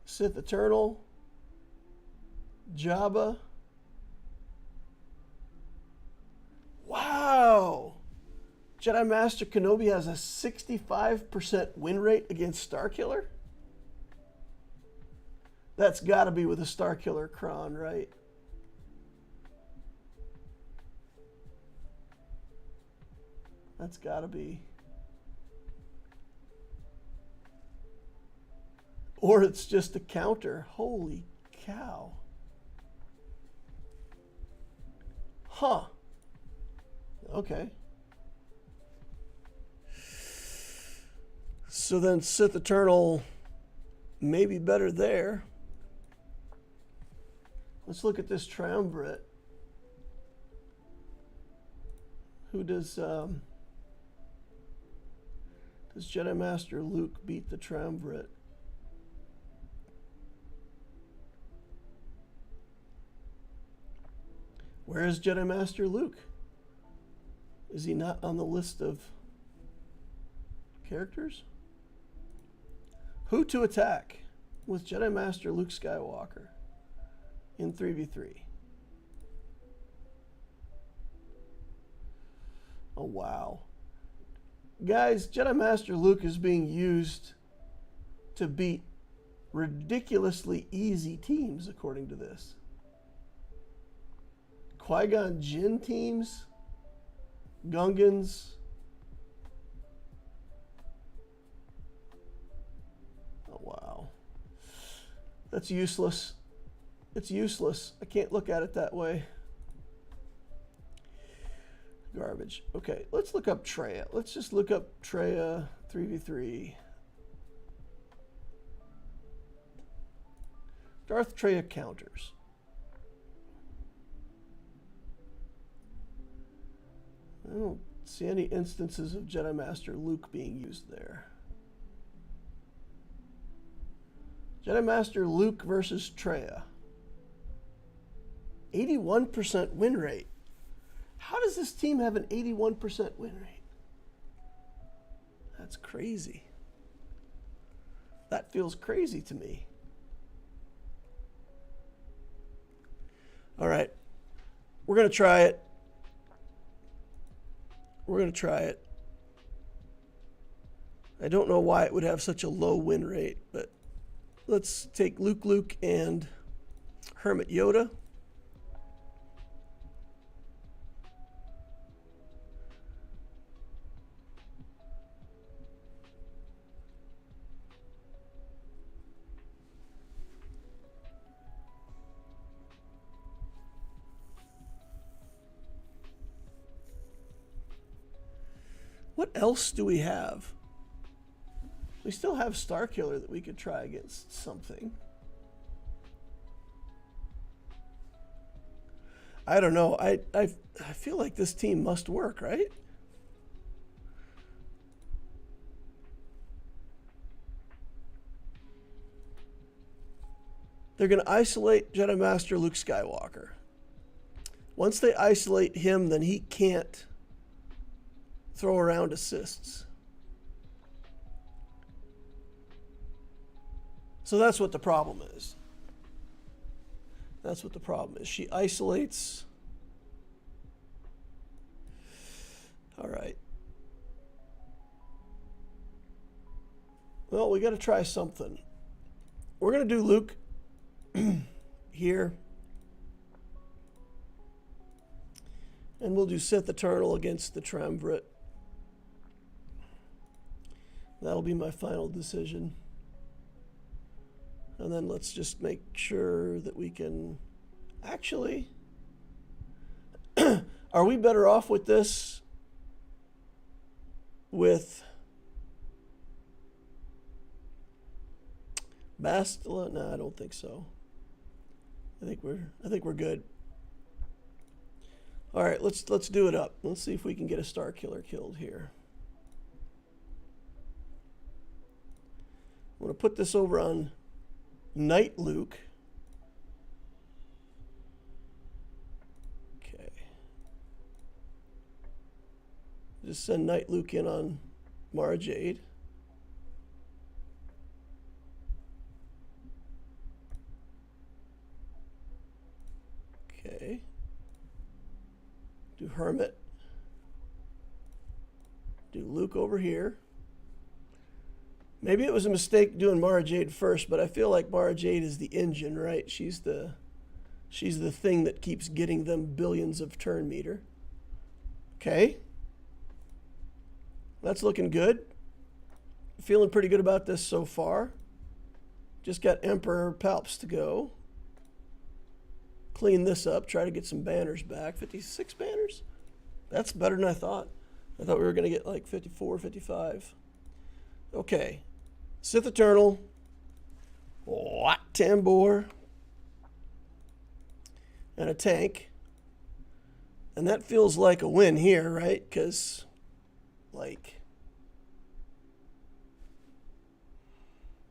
Sith Eternal, Jabba. Wow! Jedi Master Kenobi has a 65% win rate against Starkiller? That's got to be with a Starkiller Kron, right? That's got to be. Or it's just a counter. Holy cow. Huh. Okay. So then Sith Eternal may be better there. Let's look at this Triumvirate. Who does Jedi Master Luke beat the Triumvirate? Where is Jedi Master Luke? Is he not on the list of characters? Who to attack with Jedi Master Luke Skywalker in 3v3? Oh, wow. Guys, Jedi Master Luke is being used to beat ridiculously easy teams, according to this. Qui-Gon Jinn teams, Gungans. Oh, wow. That's useless. It's useless. I can't look at it that way. Garbage. Okay, let's look up Traya. Let's just look up Traya 3v3. Darth Traya counters. I don't see any instances of Jedi Master Luke being used there. Jedi Master Luke versus Traya. 81% win rate. How does this team have an 81% win rate? That's crazy. That feels crazy to me. All right. We're going to try it. We're going to try it. I don't know why it would have such a low win rate, but let's take Luke, and Hermit Yoda. What else do we have? We still have Starkiller that we could try against something. I don't know. I feel like this team must work, right? They're going to isolate Jedi Master Luke Skywalker. Once they isolate him, then he can't throw around assists. So that's what the problem is. That's what the problem is. She isolates. All right. Well, we got to try something. We're going to do Luke here. And we'll do Sith Eternal against the Triumvirate. That'll be my final decision. And then let's just make sure that we can... Actually, are we better off with this? With Bastila? No, I don't think so. I think we're good. All right, let's do it up. Let's see if we can get a Starkiller killed here. I'm going to put this over on Knight Luke. Okay. Just send Knight Luke in on Mara Jade. Okay. Do Hermit. Do Luke over here. Maybe it was a mistake doing Mara Jade first, but I feel like Mara Jade is the engine, right? She's the thing that keeps getting them billions of turn meter. Okay. That's looking good. Feeling pretty good about this so far. Just got Emperor Palps to go. Clean this up. Try to get some banners back. 56 banners? That's better than I thought. I thought we were going to get like 54, 55. Okay. Sith Eternal. What? Tambor. And a tank. And that feels like a win here, right? Because, like,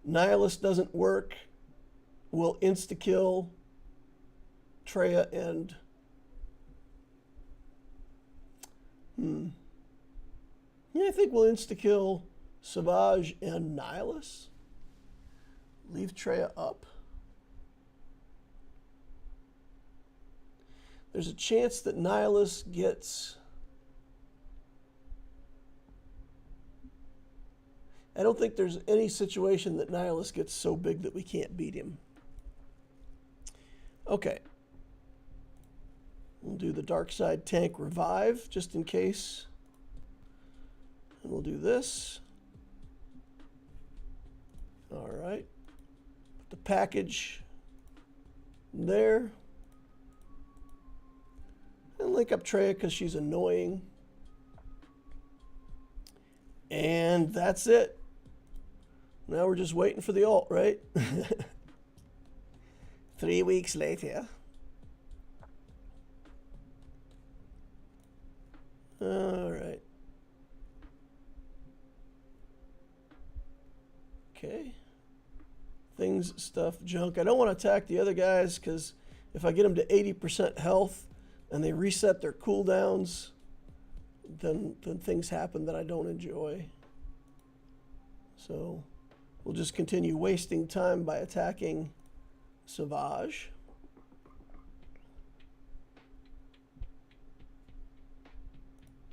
Nihilist doesn't work. We'll insta-kill Treya and... Yeah, I think we'll insta-kill SWGOH and Nihilist. Leave Treya up. There's a chance that Nihilist gets... I don't think there's any situation that Nihilist gets so big that we can't beat him. Okay. We'll do the Dark Side Tank Revive, just in case. And we'll do this. All right. Put the package there. And link up Treya because she's annoying. And that's it. Now we're just waiting for the ult, right? 3 weeks later. All right. Okay. Things, stuff, junk. I don't want to attack the other guys because if I get them to 80% health and they reset their cooldowns, then things happen that I don't enjoy. So we'll just continue wasting time by attacking SWGOH.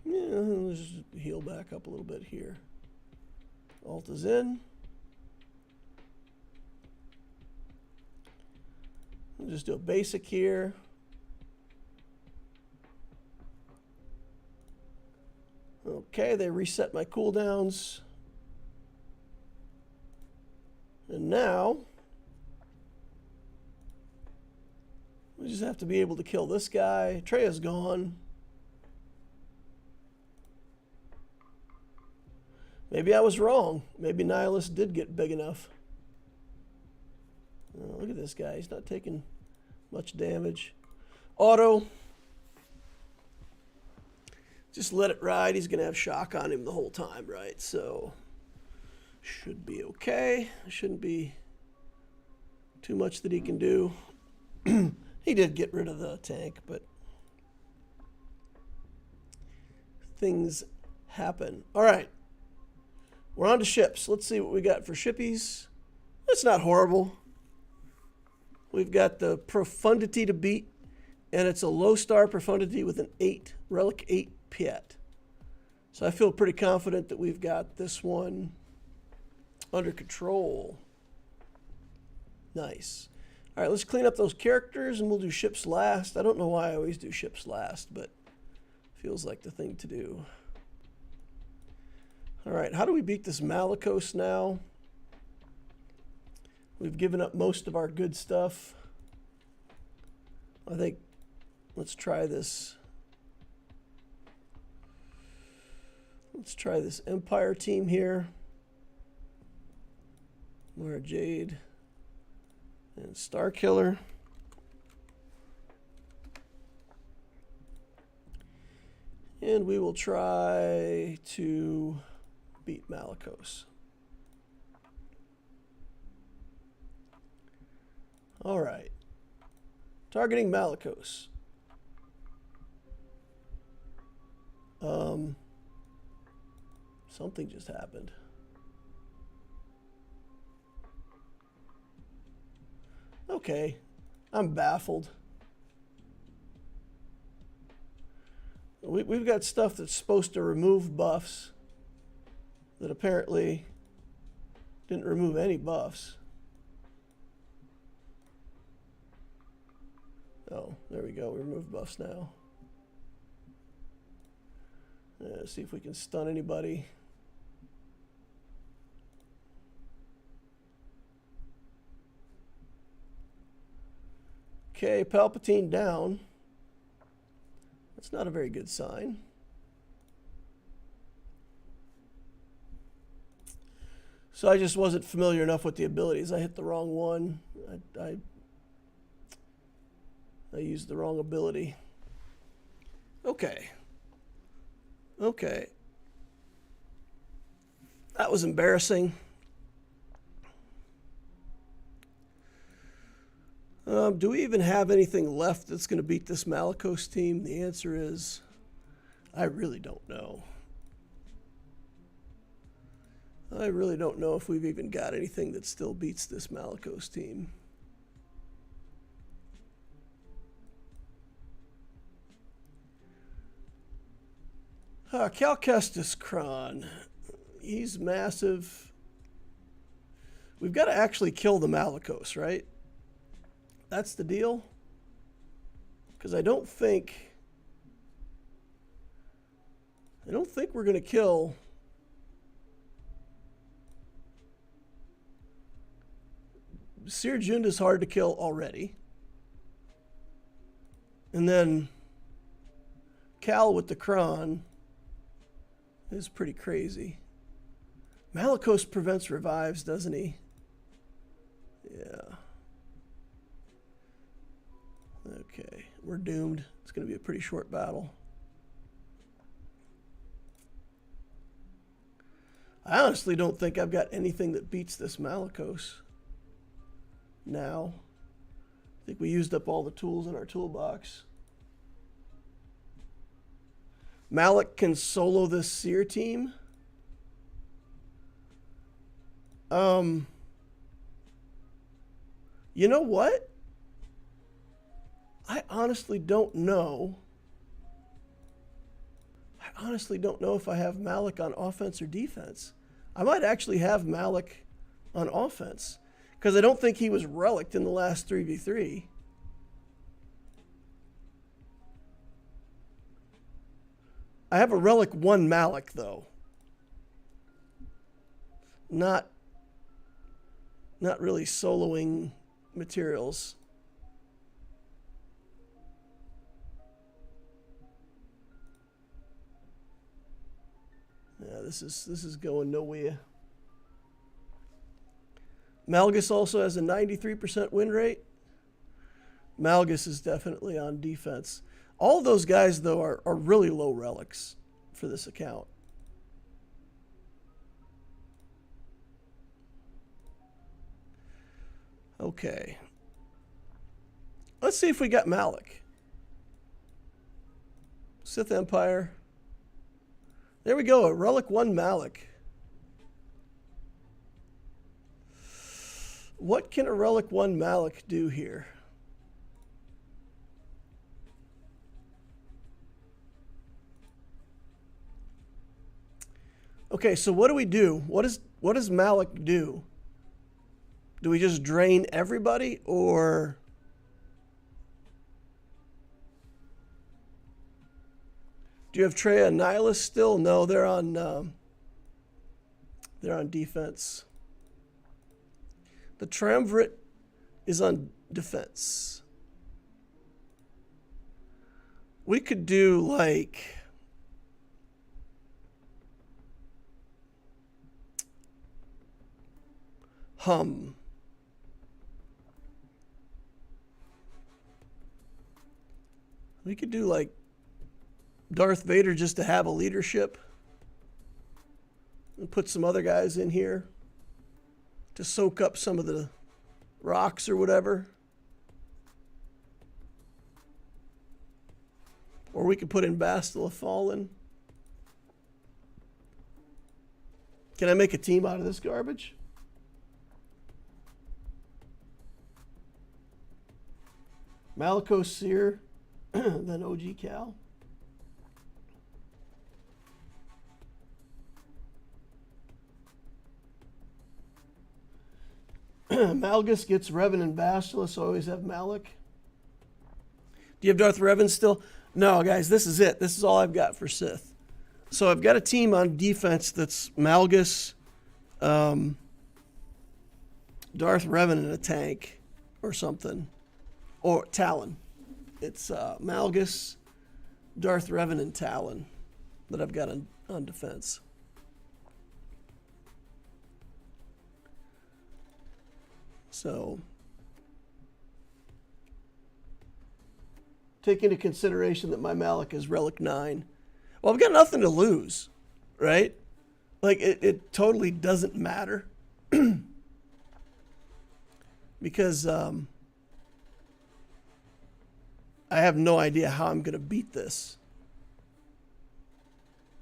Yeah, let's just heal back up a little bit here. Ult is in. We'll just do a basic here. Okay, they reset my cooldowns. And now, we just have to be able to kill this guy. Treya's gone. Maybe I was wrong. Maybe Nihilist did get big enough. Oh, look at this guy. He's not taking much damage. Auto. Just let it ride. He's going to have shock on him the whole time, right? So, should be okay. Shouldn't be too much that he can do. He did get rid of the tank, but things happen. All right. We're on to ships. Let's see what we got for shippies. It's not horrible. We've got the Profundity to beat, and it's a low star Profundity with an 8, Relic 8 Piet. So I feel pretty confident that we've got this one under control. Nice. All right, let's clean up those characters, and we'll do ships last. I don't know why I always do ships last, but feels like the thing to do. All right, how do we beat this Malicos now? We've given up most of our good stuff. I think, let's try this. Let's try this Empire team here. Mara Jade and Starkiller. And we will try to beat Malicos. All right. Targeting Malicos. Something just happened. Okay. I'm baffled. We've got stuff that's supposed to remove buffs that apparently didn't remove any buffs. Oh, there we go. We remove buffs now. Let's see if we can stun anybody. Okay, Palpatine down. That's not a very good sign. So I just wasn't familiar enough with the abilities. I hit the wrong one. I used the wrong ability. Okay. Okay. That was embarrassing. Do we even have anything left that's going to beat this Malicos team? The answer is, I really don't know. I really don't know if we've even got anything that still beats this Malicos team. Cal Kestis Kron. He's massive. We've got to actually kill the Malicos, right? That's the deal. Because I don't think we're going to kill Seer Junda's hard to kill already. And then Cal with the Kron is pretty crazy. Malicos prevents revives, doesn't he? Yeah. Okay, we're doomed. It's going to be a pretty short battle. I honestly don't think I've got anything that beats this Malicos now. I think we used up all the tools in our toolbox. Malik can solo this Seer team. You know what? I honestly don't know. I honestly don't know if I have Malik on offense or defense. I might actually have Malik on offense because I don't think he was relicked in the last 3v3. I have a Relic 1 Malik, though. Not really soloing materials. Yeah, this is going nowhere. Malgus also has a 93% win rate. Malgus is definitely on defense. All of those guys, though, are really low relics for this account. Okay. Let's see if we got Malik. Sith Empire. There we go, a Relic 1 Malik. What can a Relic 1 Malik do here? Okay, so what do we do? What does Malik do? Do we just drain everybody, or do you have Treya and Nihilus still? No, they're on defense. The Triumvirate is on defense. We could do like We could do like Darth Vader just to have a leadership and put some other guys in here to soak up some of the rocks or whatever. Or we could put in Bastila Fallen. Can I make a team out of this garbage? Malicos Seer, then OG Cal. Malgus gets Revan and Bastila, so I always have Malik. Do you have Darth Revan still? No, guys, this is it. This is all I've got for Sith. So I've got a team on defense that's Malgus, Darth Revan in a tank or something. Or Talon. It's Malgus, Darth Revan, and Talon that I've got on defense. So take into consideration that my Malik is relic 9. Well, I've got nothing to lose, right? Like, it totally doesn't matter. Because I have no idea how I'm going to beat this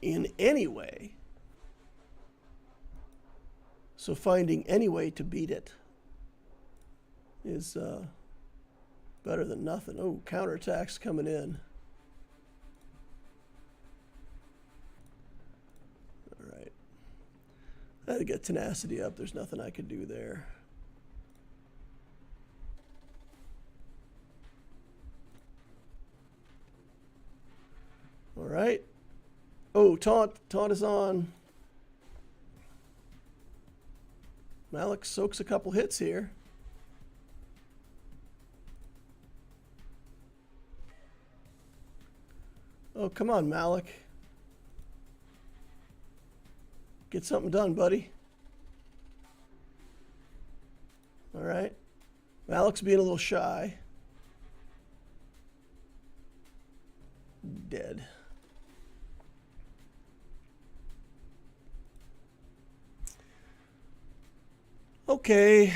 in any way. So finding any way to beat it is better than nothing. Oh, counterattacks coming in. All right. I had to get tenacity up. There's nothing I could do there. All right. Oh, taunt is on. Malik soaks a couple hits here. Oh, come on, Malik. Get something done, buddy. All right. Malik's being a little shy. Dead. Okay.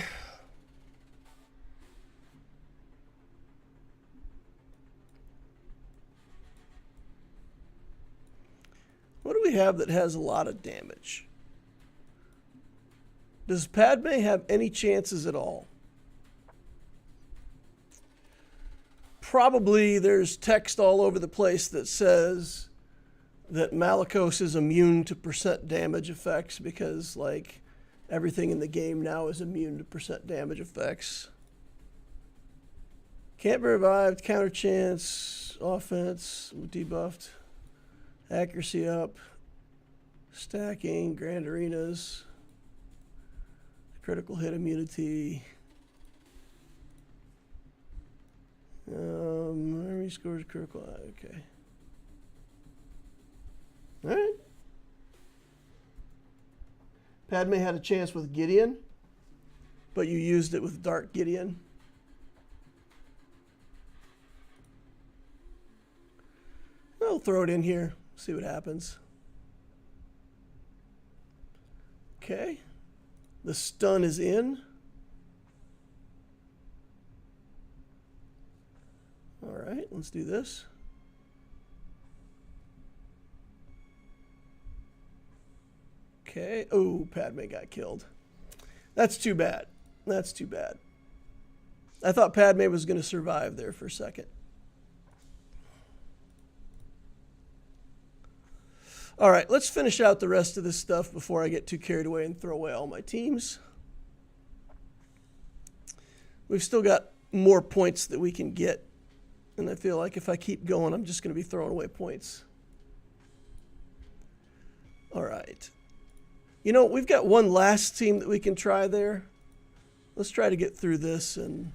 What do we have that has a lot of damage? Does Padme have any chances at all? Probably there's text all over the place that says that Malicos is immune to percent damage effects because, like, everything in the game now is immune to percent damage effects. Can't be revived, counter chance, offense, debuffed, accuracy up, stacking, grand arenas, critical hit immunity. Enemy scores critical. Okay. All right. Padme had a chance with Gideon, but you used it with Dark Gideon. I'll throw it in here, see what happens. Okay. The stun is in. All right, let's do this. Okay. Oh, Padme got killed. That's too bad. That's too bad. I thought Padme was going to survive there for a second. All right, let's finish out the rest of this stuff before I get too carried away and throw away all my teams. We've still got more points that we can get. And I feel like if I keep going, I'm just going to be throwing away points. All right. You know, we've got one last team that we can try there. Let's try to get through this and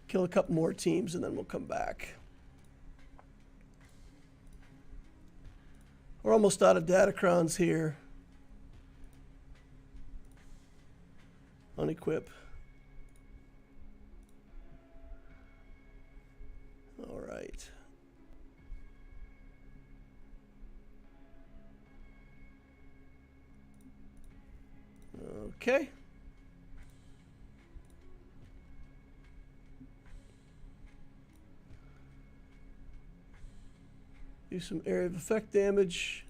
kill a couple more teams, and then we'll come back. We're almost out of Datacrons here. Unequip. All right. Okay. Do some area of effect damage.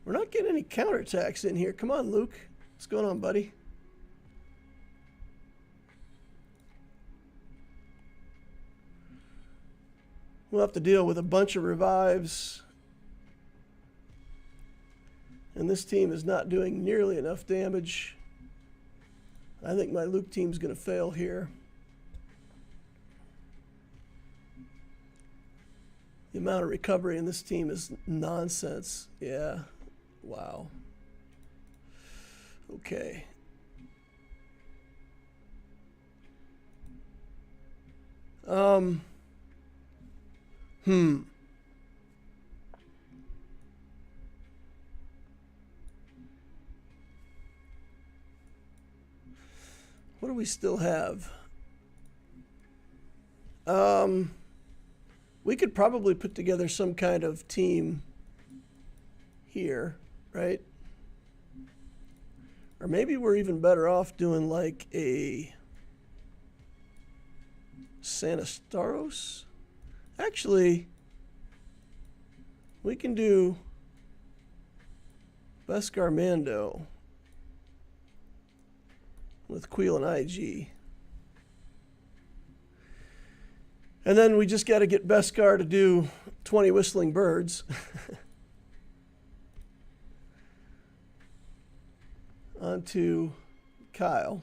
We're not getting any counterattacks in here. Come on, Luke. What's going on, buddy? We'll have to deal with a bunch of revives. And this team is not doing nearly enough damage. I think my Luke team's going to fail here. The amount of recovery in this team is nonsense. Yeah. Wow. Okay. What do we still have? we could probably put together some kind of team here, right? Or maybe we're even better off doing like a Sanastaros. Actually, we can do Beskar Mando with Queel and IG. And then we just got to get Beskar to do 20 whistling birds. Onto Kyle.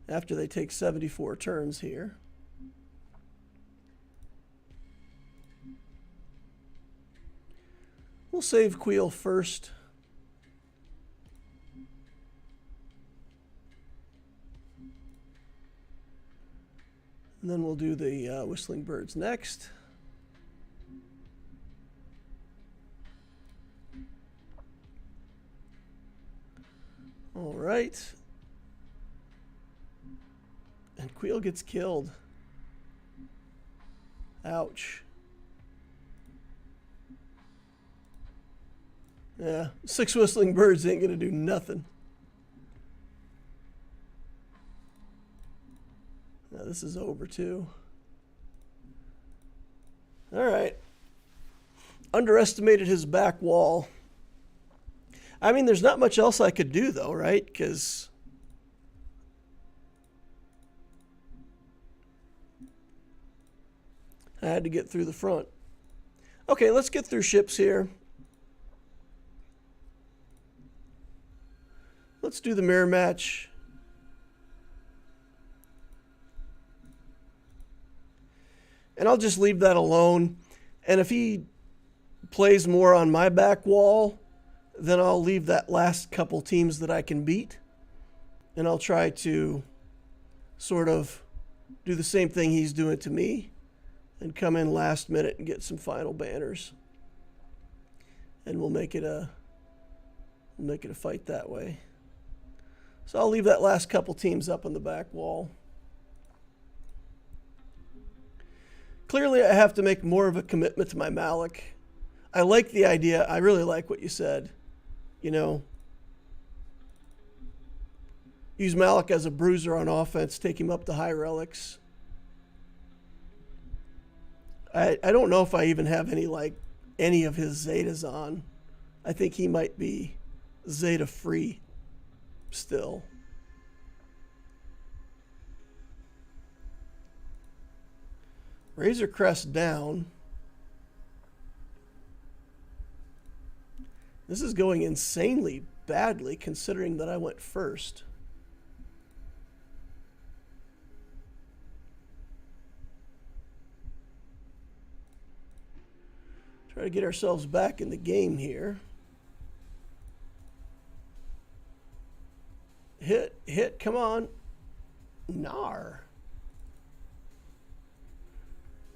After they take 74 turns here. We'll save Queel first. And then we'll do the whistling birds next. All right. And Queel gets killed. Ouch. Yeah, 6 whistling birds ain't gonna do nothing. Now this is over too. All right. Underestimated his back wall. I mean, there's not much else I could do though, right? Because I had to get through the front. Okay, let's get through ships here. Let's do the mirror match. And I'll just leave that alone. And if he plays more on my back wall, then I'll leave that last couple teams that I can beat. And I'll try to sort of do the same thing he's doing to me and come in last minute and get some final banners. And we'll make it a fight that way. So I'll leave that last couple teams up on the back wall. Clearly, I have to make more of a commitment to my Malik. I like the idea. I really like what you said. You know, use Malik as a bruiser on offense, take him up to high relics. I don't know if I even have any of his Zetas on. I think he might be Zeta free still. Razor Crest down. This is going insanely badly considering that I went first. Try to get ourselves back in the game here. Hit, come on. Nar.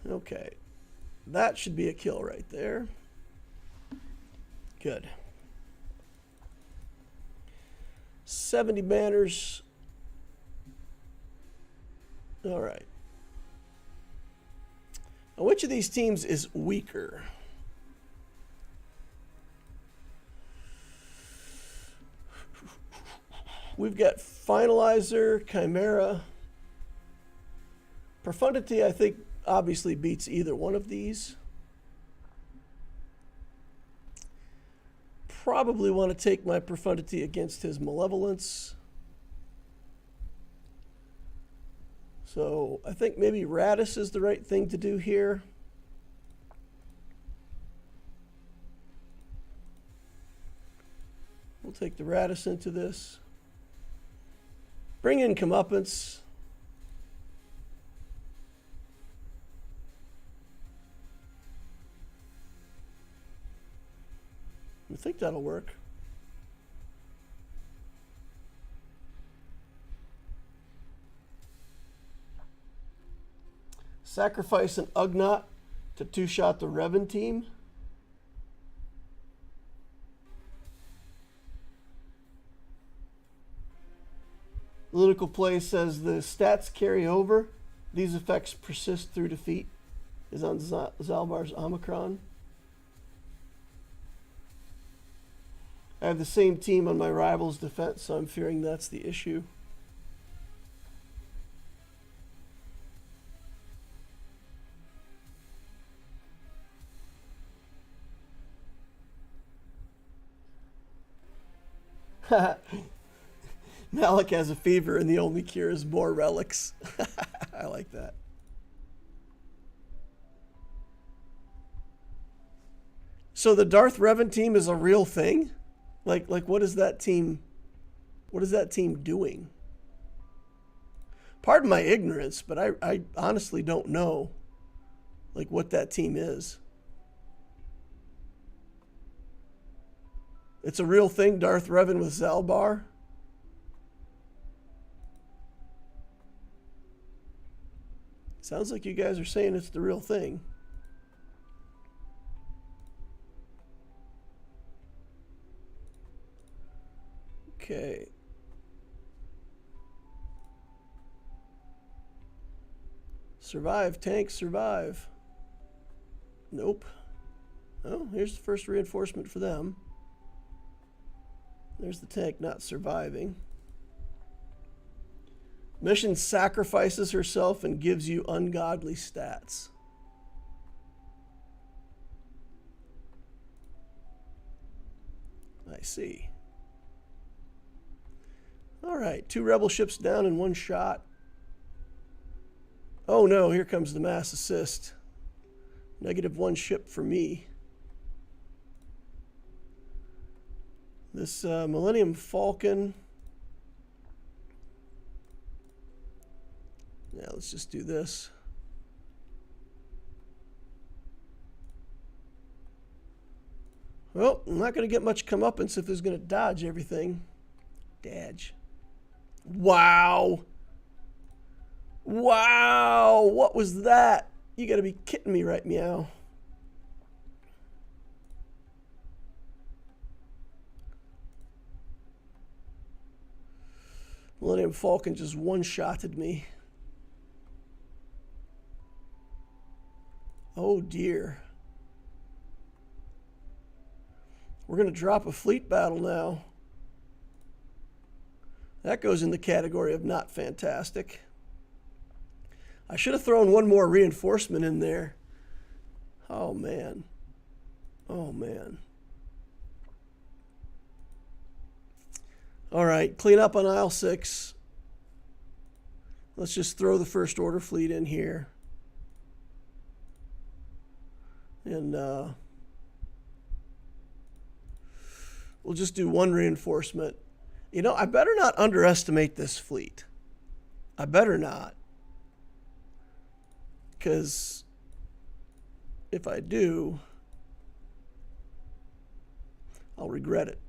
Okay. That should be a kill right there. Good. 70 banners. All right. Now, which of these teams is weaker? We've got Finalizer, Chimera. Profundity, I think, obviously beats either one of these. Probably want to take my Profundity against his Malevolence. So I think maybe Radis is the right thing to do here. We'll take the Radis into this. Bring in Comeuppance. I think that'll work. Sacrifice an Ugnaught to two-shot the Revan team. Political play says the stats carry over. These effects persist through defeat. Is on Zalbar's Omicron. I have the same team on my rival's defense, so I'm fearing that's the issue. Malik has a fever and the only cure is more relics. I like that. So the Darth Revan team is a real thing? Like what is that team doing? Pardon my ignorance, but I honestly don't know like what that team is. It's a real thing, Darth Revan with Zalbar? Sounds like you guys are saying it's the real thing. Okay. Survive, tank, survive. Nope. Oh, here's the first reinforcement for them. There's the tank not surviving. Mission sacrifices herself and gives you ungodly stats. I see. All right, 2 rebel ships down in 1 shot. Oh no, here comes the mass assist. -1 ship for me. This Millennium Falcon. Yeah, let's just do this. Well, I'm not going to get much comeuppance if it's going to dodge everything. Dodge. Wow. Wow. What was that? You got to be kidding me, right, meow? Millennium Falcon just one-shotted me. Oh dear. We're going to drop a fleet battle now. That goes in the category of not fantastic. I should have thrown 1 more reinforcement in there. Oh man. Oh man. All right, clean up on aisle 6. Let's just throw the First Order fleet in here. And we'll just do 1 reinforcement. You know, I better not underestimate this fleet. I better not. Because if I do, I'll regret it.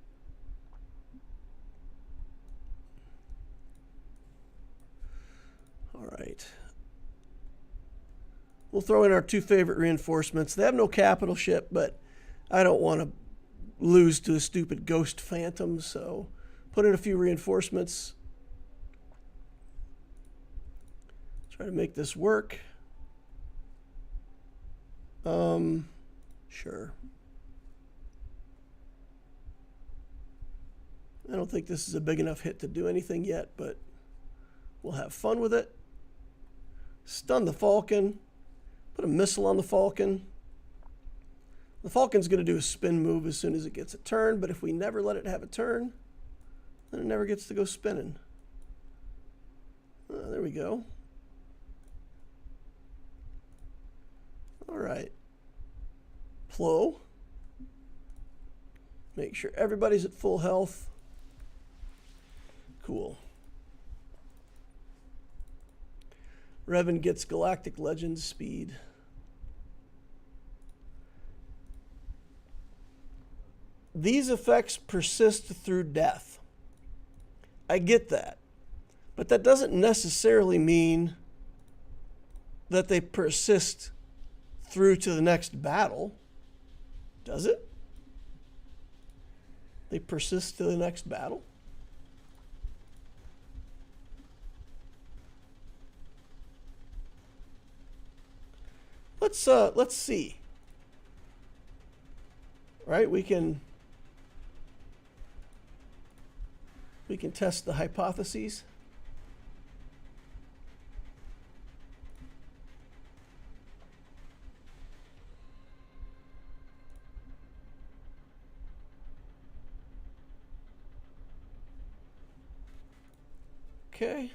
All right. We'll throw in our 2 favorite reinforcements. They have no capital ship, but I don't want to lose to a stupid ghost phantom, so put in a few reinforcements. Try to make this work. Sure. I don't think this is a big enough hit to do anything yet, but we'll have fun with it. Stun the Falcon. Put a missile on the Falcon. The Falcon's going to do a spin move as soon as it gets a turn, but if we never let it have a turn, then it never gets to go spinning. There we go. All right. Plo. Make sure everybody's at full health. Cool. Revan gets Galactic Legends speed. These effects persist through death. I get that. But that doesn't necessarily mean that they persist through to the next battle. Does it? They persist to the next battle? let's see. Right, we can test the hypotheses. Okay.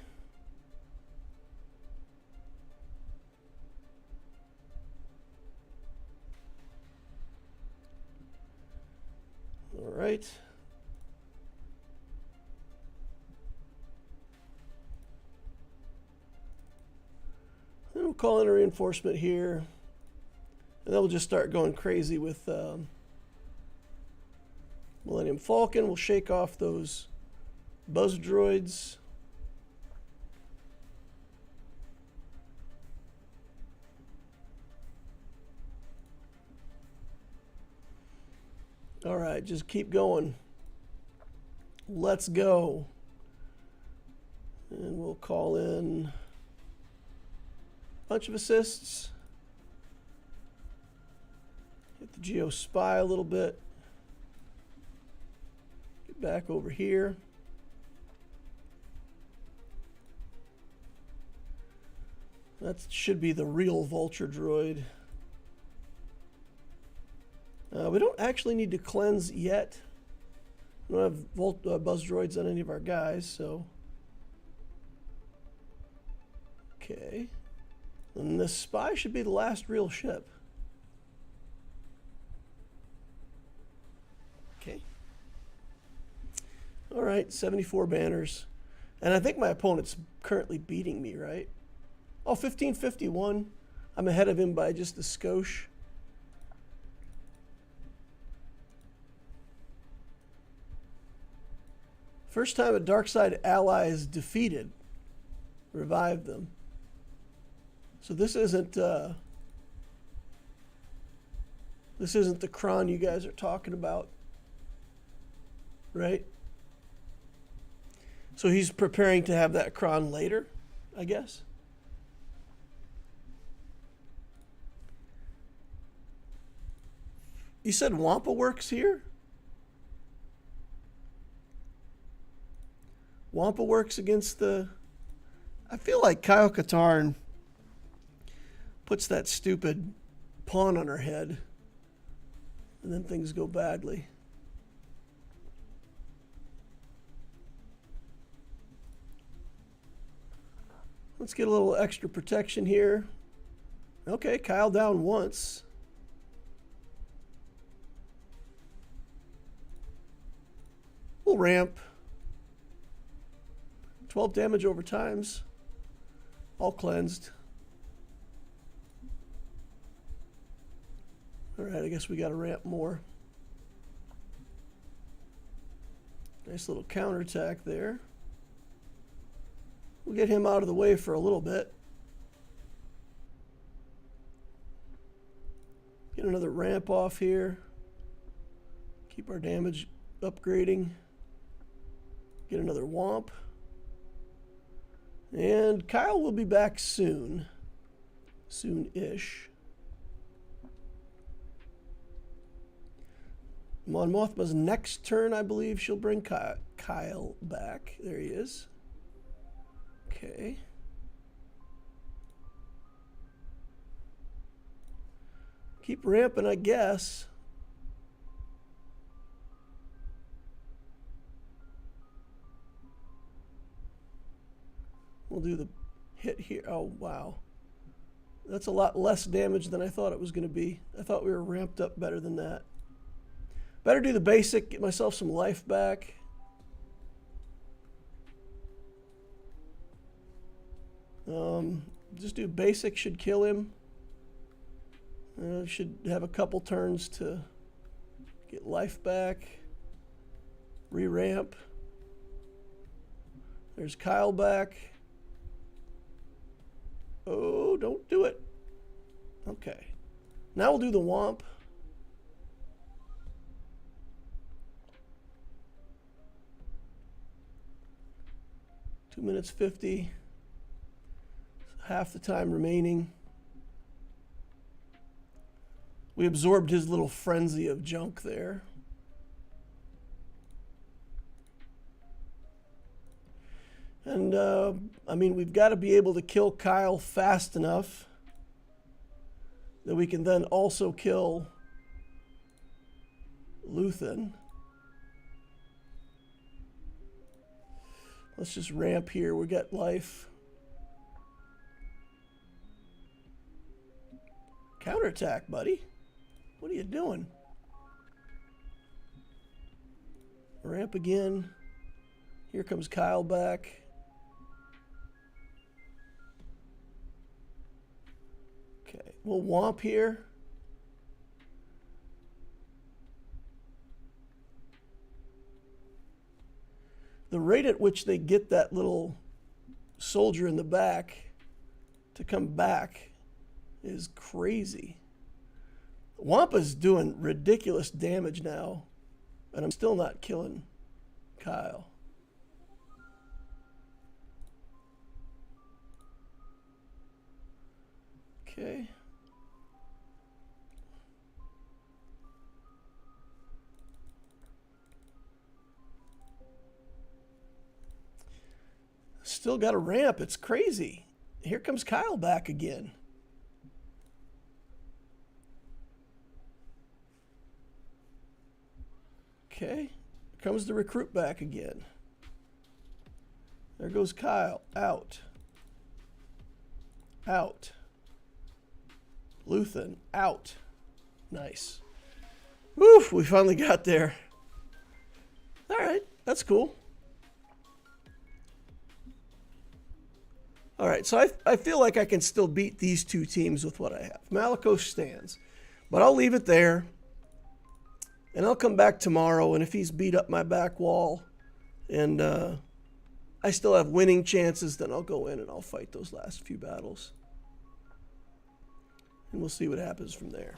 All right. Then we'll call in a reinforcement here. And then we'll just start going crazy with Millennium Falcon. We'll shake off those buzz droids. All right, just keep going. Let's go. And we'll call in a bunch of assists. Hit the Geo Spy a little bit. Get back over here. That should be the real Vulture droid. We don't actually need to cleanse yet. We don't have buzz droids on any of our guys, so. Okay. And this spy should be the last real ship. Okay. All right, 74 banners. And I think my opponent's currently beating me, right? Oh, 1551. I'm ahead of him by just a skosh. First time a dark side ally is defeated. Revive them. So this isn't the Kron you guys are talking about, right? So he's preparing to have that Kron later, I guess. You said Wampa works here? Wampa works against the... I feel like Kyle Katarn puts that stupid pawn on her head, and then things go badly. Let's get a little extra protection here. Okay, Kyle down once. We'll ramp. 12 damage over times. All cleansed. Alright, I guess we got to ramp more. Nice little counterattack there. We'll get him out of the way for a little bit. Get another ramp off here. Keep our damage upgrading. Get another womp. And Kyle will be back soon. Soon-ish. Mon Mothma's next turn, I believe, she'll bring Kyle back. There he is. Okay. Keep ramping, I guess. We'll do the hit here. Oh, wow. That's a lot less damage than I thought it was going to be. I thought we were ramped up better than that. Better do the basic, get myself some life back. Just do basic, should kill him. Should have a couple turns to get life back. Re-ramp. There's Kyle back. Oh, don't do it. Okay. Now we'll do the womp. Two minutes 50. Half the time remaining. We absorbed his little frenzy of junk there. And, I mean, we've got to be able to kill Kyle fast enough that we can then also kill Luthen. Let's just ramp here. We got life. Counterattack, buddy. What are you doing? Ramp again. Here comes Kyle back. Okay, we'll womp here. The rate at which they get that little soldier in the back to come back is crazy. Wampa's doing ridiculous damage now, and I'm still not killing Kyle. Okay. Still got a ramp. It's crazy. Here comes Kyle back again. Okay. Here comes the recruit back again. There goes Kyle. Out. Out. Luthen. Out. Nice. Woof, we finally got there. All right. That's cool. All right, so I feel like I can still beat these two teams with what I have. Malicos stands. But I'll leave it there. And I'll come back tomorrow, and if he's beat up my back wall and I still have winning chances, then I'll go in and I'll fight those last few battles. And we'll see what happens from there.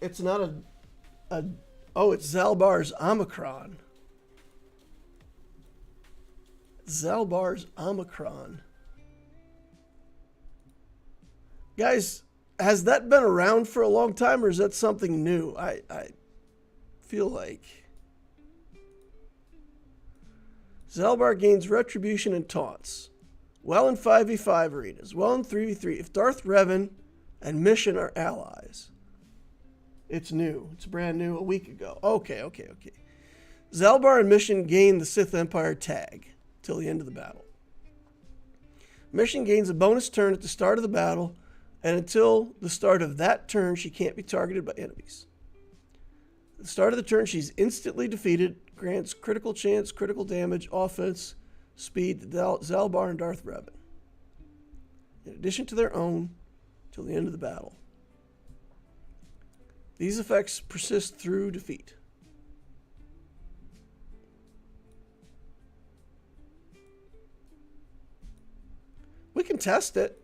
It's not oh, it's Zalbar's Omicron. Zalbar's Omicron. Guys, has that been around for a long time, or is that something new? I feel like Zalbar gains retribution and taunts. Well in 5v5 arenas. Well in 3v3. If Darth Revan and Mission are allies. It's new. It's brand new a week ago. Okay. Zalbar and Mission gain the Sith Empire tag till the end of the battle. Mission gains a bonus turn at the start of the battle, and until the start of that turn, she can't be targeted by enemies. At the start of the turn, she's instantly defeated, grants critical chance, critical damage, offense, speed to Zalbar and Darth Revan, in addition to their own, till the end of the battle. These effects persist through defeat. We can test it.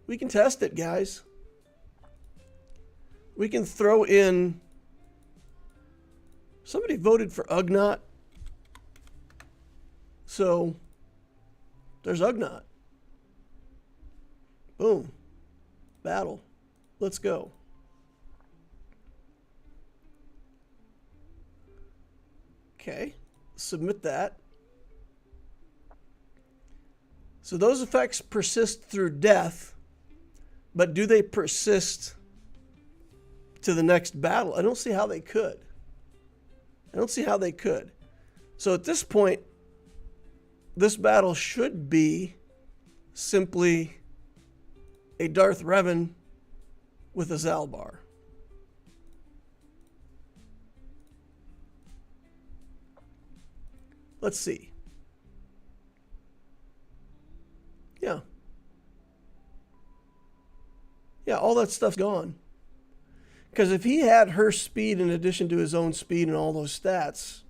We can test it, guys. We can throw in... Somebody voted for Ugnaught. So, there's Ugnaught. Boom. Battle. Let's go. Okay. Submit that. So those effects persist through death, but do they persist to the next battle? I don't see how they could. So at this point, this battle should be simply a Darth Revan with a Zalbar. Let's see. Yeah, all that stuff's gone. Because if he had her speed in addition to his own speed and all those stats,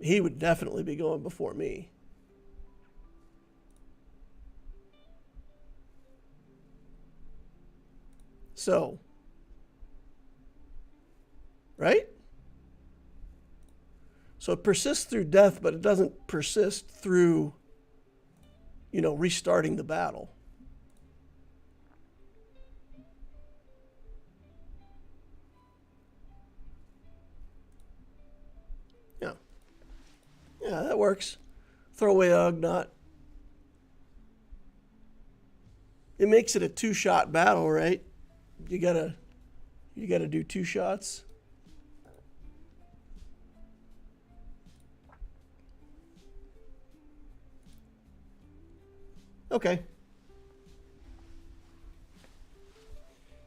he would definitely be going before me. So, right? So it persists through death, but it doesn't persist through, restarting the battle. Yeah, that works. Throw away Ugnaught. It makes it a 2-shot battle, right? You gotta do 2 shots. Okay.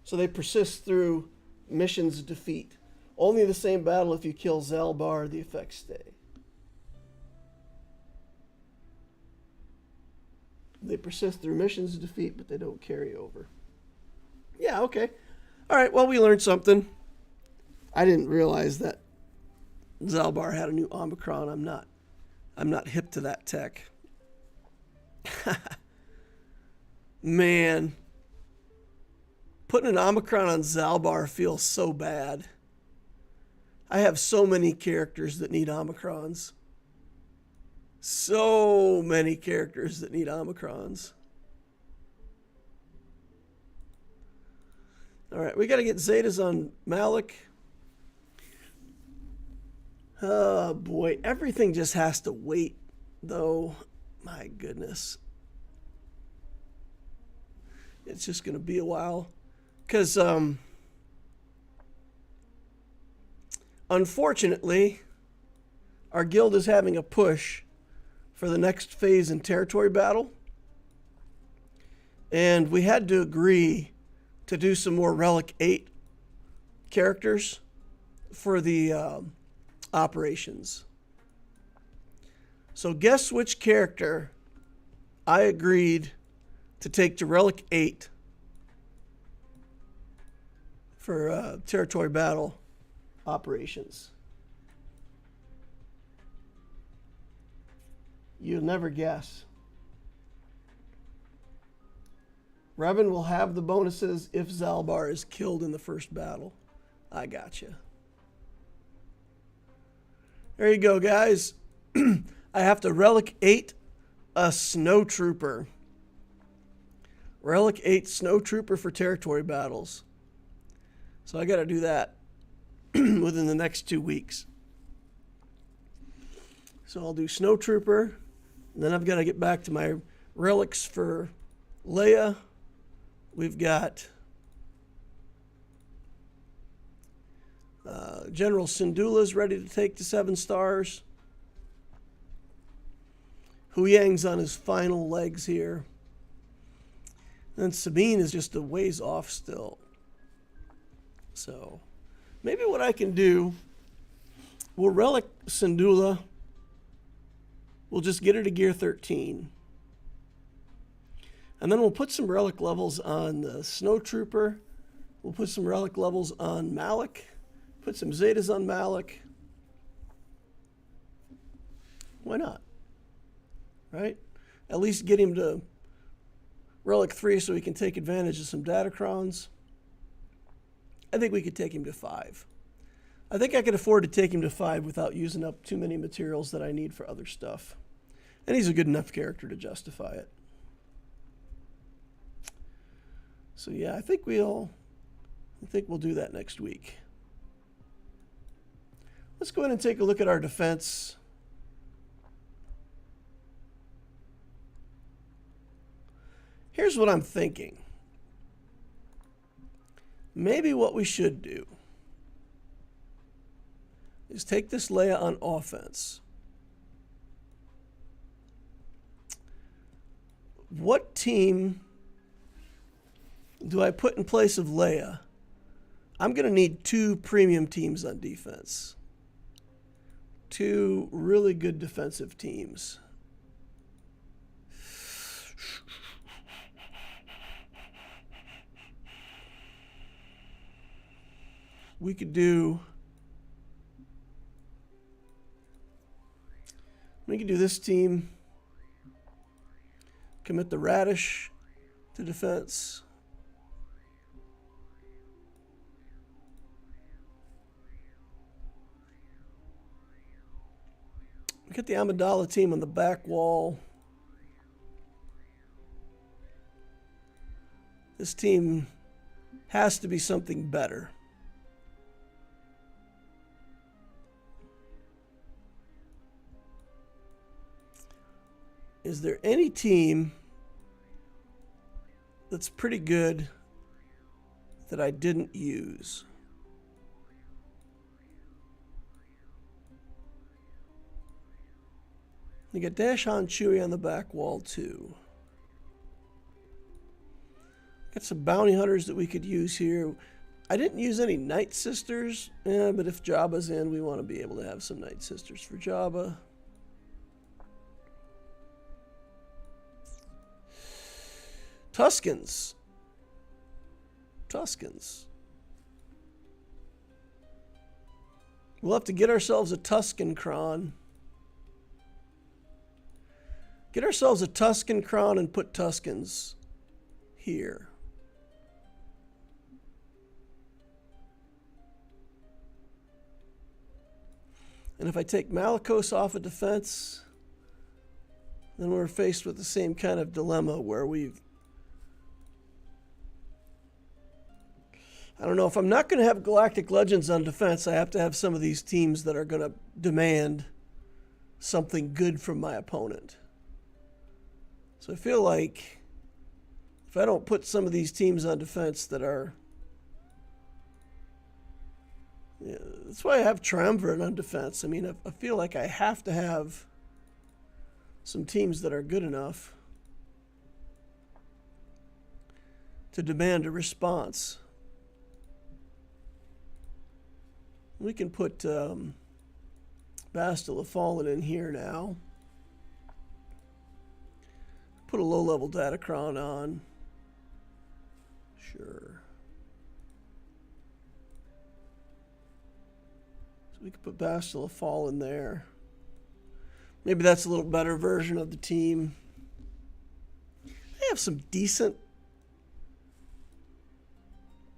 So they persist through mission's defeat. Only the same battle if you kill Zalbar, the effects stay. They persist through mission's defeat, but they don't carry over. Yeah, okay. All right, well, we learned something. I didn't realize that Zalbar had a new Omicron. I'm not hip to that tech. Man, putting an Omicron on Zalbar feels so bad. I have so many characters that need Omicrons. So many characters that need Omicrons. All right, we got to get Zetas on Malik. Oh, boy. Everything just has to wait, though. My goodness. It's just going to be a while. Because, unfortunately, our guild is having a push for the next phase in territory battle. And we had to agree to do some more Relic 8 characters for the operations. So guess which character I agreed to take to Relic 8 for territory battle operations. You'll never guess. Revan will have the bonuses if Zalbar is killed in the first battle. I gotcha. There you go, guys. I have to Relic 8 a Snow Trooper. Relic 8 Snow Trooper for territory battles. So I got to do that within the next 2 weeks. So I'll do Snow Trooper. And then I've got to get back to my relics for Leia. We've got General Syndulla's ready to take to 7 stars. Hu Yang's on his final legs here. And Sabine is just a ways off still. So maybe what I can do, we'll relic Syndulla. We'll just get her to gear 13. And then we'll put some relic levels on the Snow Trooper. We'll put some relic levels on Malik. Put some Zetas on Malik. Why not? Right? At least get him to Relic 3 so he can take advantage of some Datacrons. I think we could take him to 5. I think I could afford to take him to 5 without using up too many materials that I need for other stuff. And he's a good enough character to justify it. So yeah, I think we'll do that next week. Let's go ahead and take a look at our defense. Here's what I'm thinking. Maybe what we should do is take this Leia on offense. What team do I put in place of Leia? I'm going to need 2 premium teams on defense. 2 really good defensive teams. We could do this team. Commit the Radish to defense. Get the Amidala team on the back wall. This team has to be something better. is there any team that's pretty good that I didn't use? You got Dash Han Chewy on the back wall too. Got some bounty hunters that we could use here. I didn't use any Night Sisters, but if Jabba's in, we want to be able to have some Night Sisters for Jabba. Tuskens. We'll have to get ourselves a Tusken Kron. Get ourselves a Tusken Kron and put Tuskens here. And if I take Malicos off of defense, then we're faced with the same kind of dilemma where I don't know, if I'm not going to have Galactic Legends on defense, I have to have some of these teams that are going to demand something good from my opponent. So I feel like if I don't put some of these teams on defense that are... Yeah, that's why I have Triumvirate on defense. I mean, I feel like I have to have some teams that are good enough to demand a response. We can put Bastila of Fallen in here now. Put a low-level Datacron on. Sure. We could put Bastila of Fallen there. Maybe that's a little better version of the team. I have some decent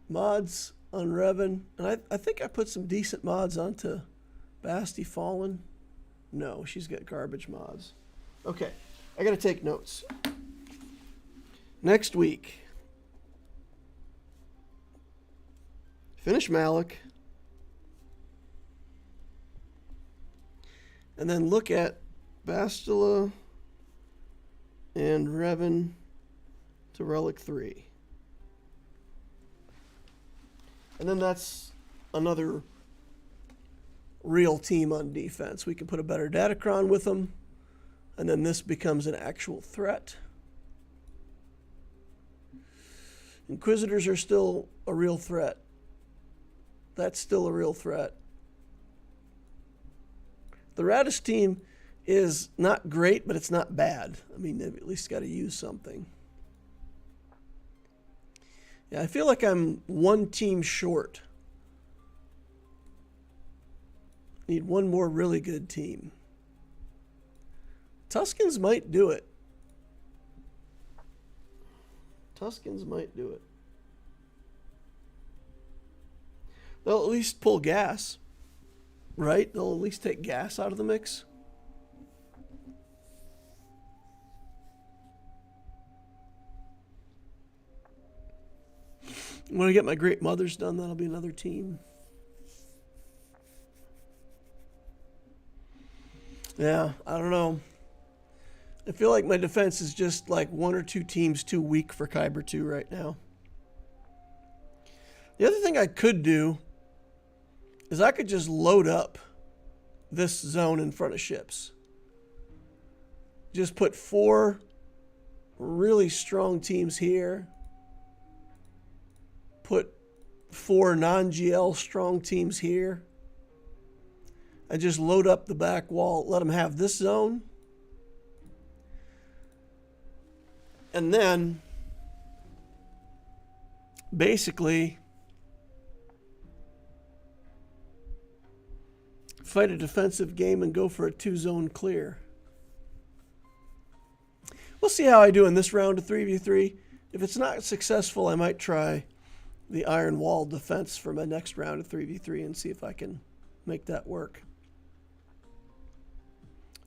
mods on Revan. And I think I put some decent mods onto Basti Fallen. No, she's got garbage mods. Okay, I got to take notes. Next week, finish Malak. And then look at Bastila and Revan to Relic 3. And then that's another real team on defense. We can put a better Datacron with them. And then this becomes an actual threat. Inquisitors are still a real threat. That's still a real threat. The Radish team is not great, but it's not bad. I mean, they've at least got to use something. Yeah, I feel like I'm one team short. Need one more really good team. Tuskens might do it. Tuskens might do it. They'll at least pull gas. Right? They'll at least take gas out of the mix. When I get my Great Mothers done, that'll be another team. Yeah, I don't know. I feel like my defense is just like one or two teams too weak for Kyber 2 right now. The other thing I could do is I could just load up this zone in front of ships. Just put 4 really strong teams here. Put 4 non-GL strong teams here. And just load up the back wall. Let them have this zone. And then basically fight a defensive game and go for a 2-zone clear. We'll see how I do in this round of 3v3. If it's not successful, I might try the Iron Wall defense for my next round of 3v3 and see if I can make that work.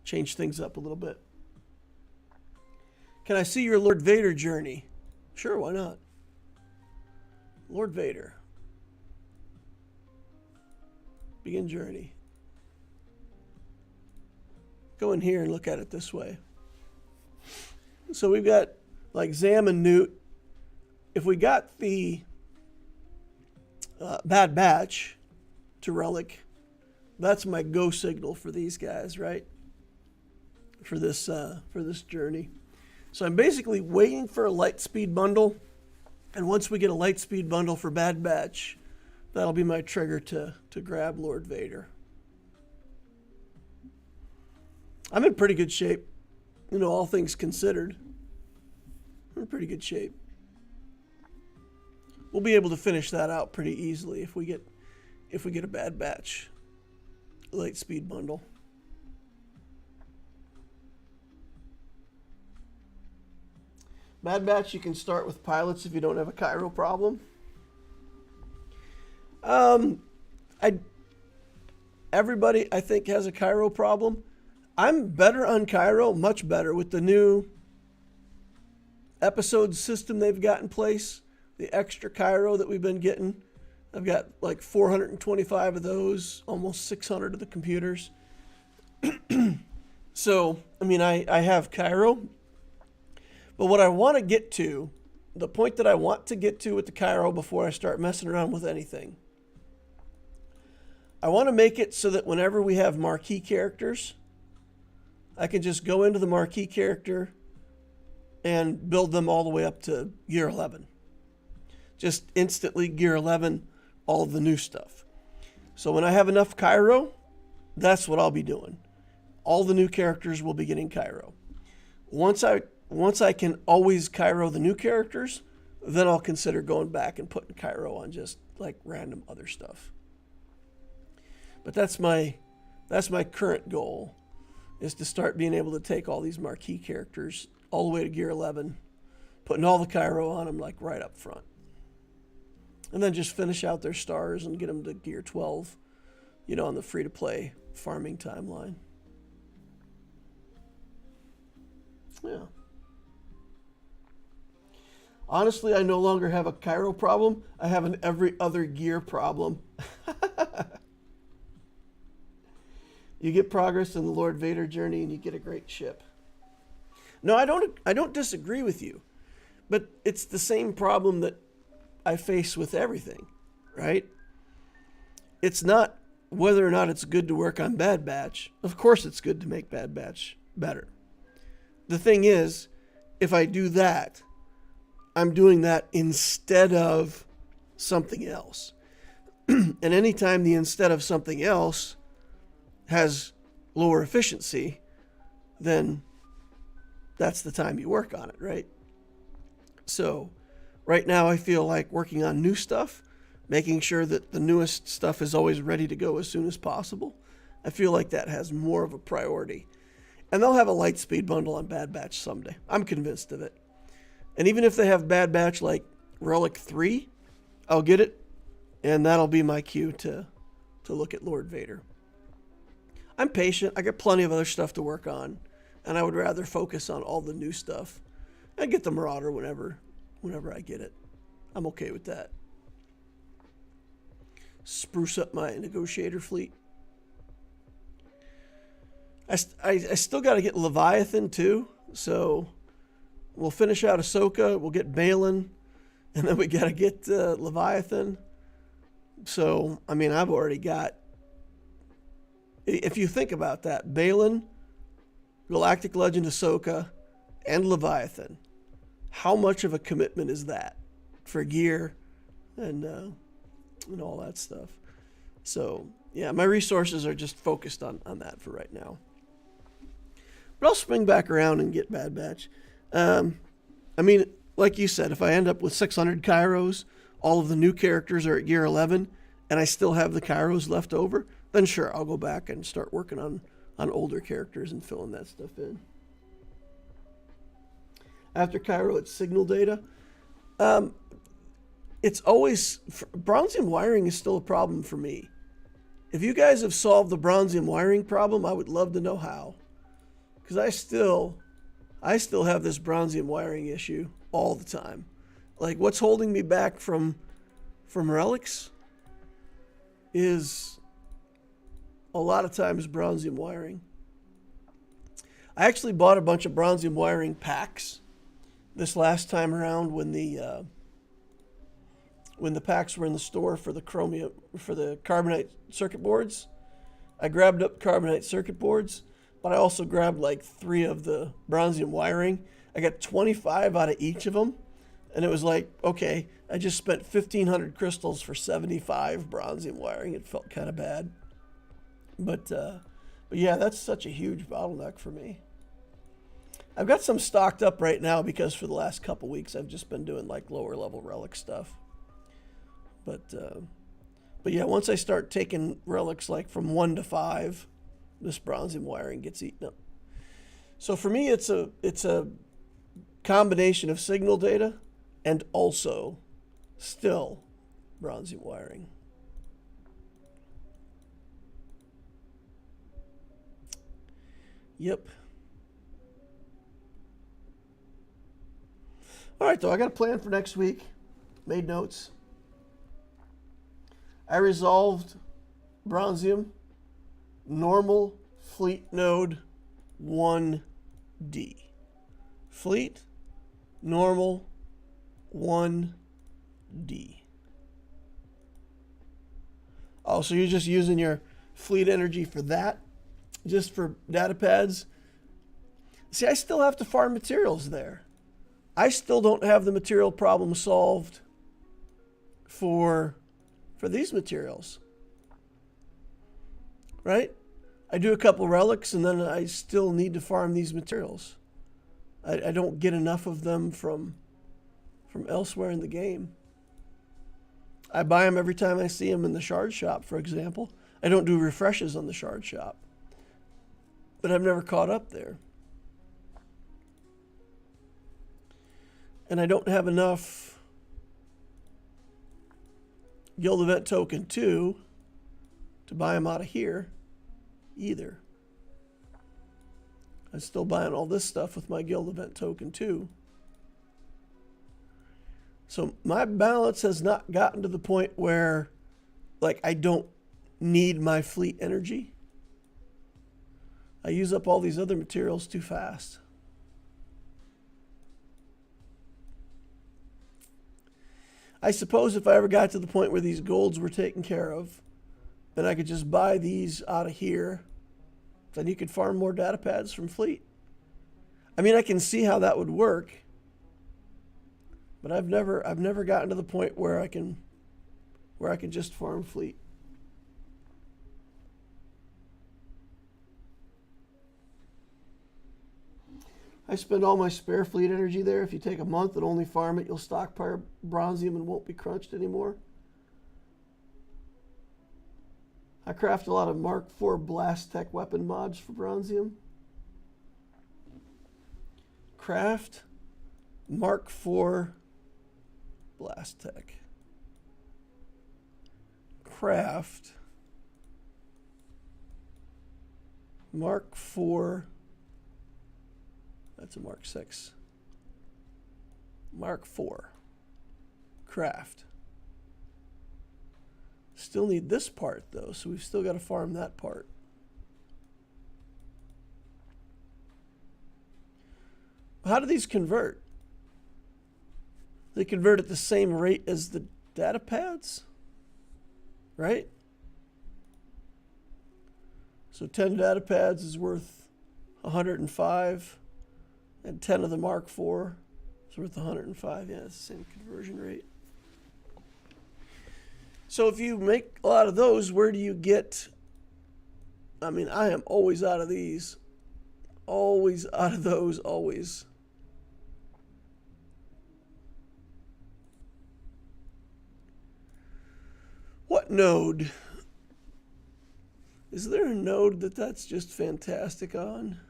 Change things up a little bit. Can I see your Lord Vader journey? Sure, why not? Lord Vader. Begin journey. Go in here and look at it this way. So we've got like Zam and Newt. If we got the Bad Batch to Relic, that's my go signal for these guys, right? For this journey. So I'm basically waiting for a light speed bundle, and once we get a light speed bundle for Bad Batch, that'll be my trigger to grab Lord Vader. I'm in pretty good shape, all things considered. I'm in pretty good shape. We'll be able to finish that out pretty easily if we get a Bad Batch light speed bundle. Bad Batch, you can start with pilots if you don't have a Cairo problem. Everybody, I think, has a Cairo problem. I'm better on Cairo, much better, with the new episode system they've got in place. The extra Cairo that we've been getting. I've got like 425 of those, almost 600 of the computers. So, I have Cairo. But what I want to get to, the point that I want to get to with the Cairo before I start messing around with anything, I want to make it so that whenever we have marquee characters, I can just go into the marquee character and build them all the way up to Gear 11. Just instantly Gear 11, all of the new stuff. So when I have enough Cairo, that's what I'll be doing. All the new characters will be getting Cairo. Once I can always Cairo the new characters, then I'll consider going back and putting Cairo on just like random other stuff. But that's my current goal, is to start being able to take all these marquee characters all the way to Gear 11, putting all the Cairo on them like right up front. And then just finish out their stars and get them to Gear 12, on the free-to-play farming timeline. Yeah. Honestly, I no longer have a Cairo problem. I have an every other gear problem. You get progress in the Lord Vader journey and you get a great ship. No, I don't disagree with you. But it's the same problem that I face with everything, right? It's not whether or not it's good to work on Bad Batch. Of course it's good to make Bad Batch better. The thing is, if I do that, I'm doing that instead of something else. And anytime the instead of something else has lower efficiency, then that's the time you work on it, right? So right now I feel like working on new stuff, making sure that the newest stuff is always ready to go as soon as possible. I feel like that has more of a priority. And they'll have a light speed bundle on Bad Batch someday. I'm convinced of it. And even if they have Bad Batch like Relic 3, I'll get it. And that'll be my cue to look at Lord Vader. I'm patient. I got plenty of other stuff to work on. And I would rather focus on all the new stuff. I get the Marauder whenever I get it. I'm okay with that. Spruce up my negotiator fleet. I still got to get Leviathan too. So we'll finish out Ahsoka. We'll get Balin. And then we got to get Leviathan. So, I've already got... If you think about that, Balin, Galactic Legend Ahsoka, and Leviathan, how much of a commitment is that for gear and all that stuff? So, yeah, my resources are just focused on that for right now. But I'll swing back around and get Bad Batch. Like you said, if I end up with 600 Kairos, all of the new characters are at Gear 11, and I still have the Kairos left over, then sure, I'll go back and start working on older characters and filling that stuff in. After Cairo, it's signal data. It's always... Bronzium wiring is still a problem for me. If you guys have solved the Bronzium wiring problem, I would love to know how. Because I still have this Bronzium wiring issue all the time. Like, what's holding me back from relics is a lot of times Bronzium wiring. I actually bought a bunch of bronzium wiring packs this last time around when the packs were in the store for the carbonite circuit boards. I grabbed up carbonite circuit boards, but I also grabbed like 3 of the bronzium wiring. I got 25 out of each of them, and it was like, okay, I just spent 1,500 crystals for 75 bronzium wiring. It felt kind of bad, but yeah, that's such a huge bottleneck for me. I've got some stocked up right now because for the last couple weeks I've just been doing like lower level relic stuff. But yeah, once I start taking relics like from 1 to 5, this bronzium wiring gets eaten up. So for me, it's a combination of signal data and also still bronzium wiring. Yep. All right, though, I got a plan for next week. Made notes. I resolved bronzium, normal, fleet node 1D. Fleet, normal, 1D. Oh, so you're just using your fleet energy for that? Just for data pads? See, I still have to farm materials there. I still don't have the material problem solved for these materials. Right? I do a couple relics and then I still need to farm these materials. I don't get enough of them from elsewhere in the game. I buy them every time I see them in the shard shop, for example. I don't do refreshes on the shard shop, but I've never caught up there. And I don't have enough Guild Event Token 2 to buy them out of here either. I'm still buying all this stuff with my Guild Event Token 2. So my balance has not gotten to the point where, like, I don't need my fleet energy. I use up all these other materials too fast. I suppose if I ever got to the point where these golds were taken care of, then I could just buy these out of here. Then you could farm more data pads from fleet. I mean, I can see how that would work, but I've never gotten to the point where I can just farm fleet. I spend all my spare fleet energy there. If you take a month and only farm it, you'll stockpile bronzium and won't be crunched anymore. I craft a lot of Mark IV Blast Tech weapon mods for bronzium. Craft Mark IV Blast Tech. Craft Mark IV. That's a Mark 6. Mark 4. Craft. Still need this part, though, so we've still got to farm that part. How do these convert? They convert at the same rate as the data pads, right? So 10 data pads is worth 105. And 10 of the Mark IV is worth 105. Yeah, it's the same conversion rate. So if you make a lot of those, where do you get? I mean, I am always out of these. Always out of those, always. What node? Is there a node that's just fantastic on?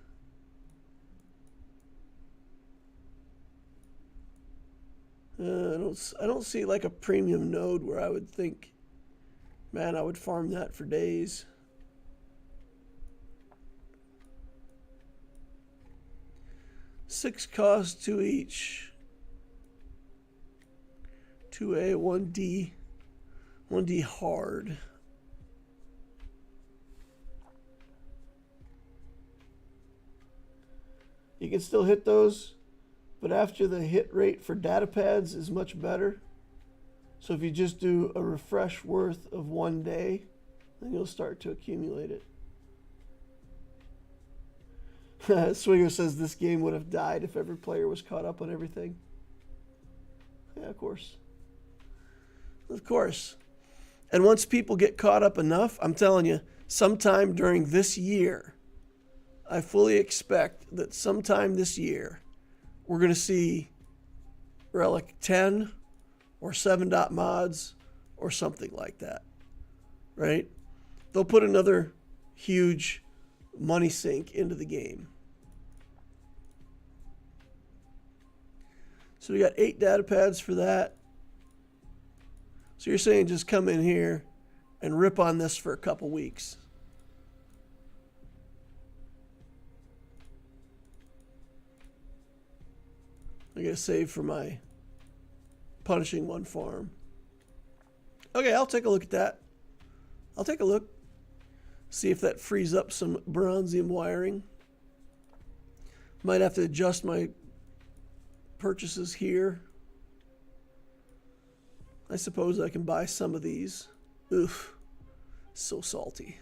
I don't see like a premium node where I would think, man, I would farm that for days. Six cost, 2 each. 2A, 1D. 1D hard. – You can still hit those, but after the hit rate for data pads is much better. So if you just do a refresh worth of 1 day, then you'll start to accumulate it. SWGOH says this game would have died if every player was caught up on everything. Yeah, of course. Of course. And once people get caught up enough, I'm telling you, sometime during this year, I fully expect that sometime this year, we're going to see Relic 10 or 7. Mods or something like that, right? They'll put another huge money sink into the game. So we got 8 data pads for that. So you're saying just come in here and rip on this for a couple weeks. I gotta save for my punishing one farm. Okay, I'll take a look at that. I'll take a look. See if that frees up some bronzium wiring. Might have to adjust my purchases here. I suppose I can buy some of these. Oof, so salty.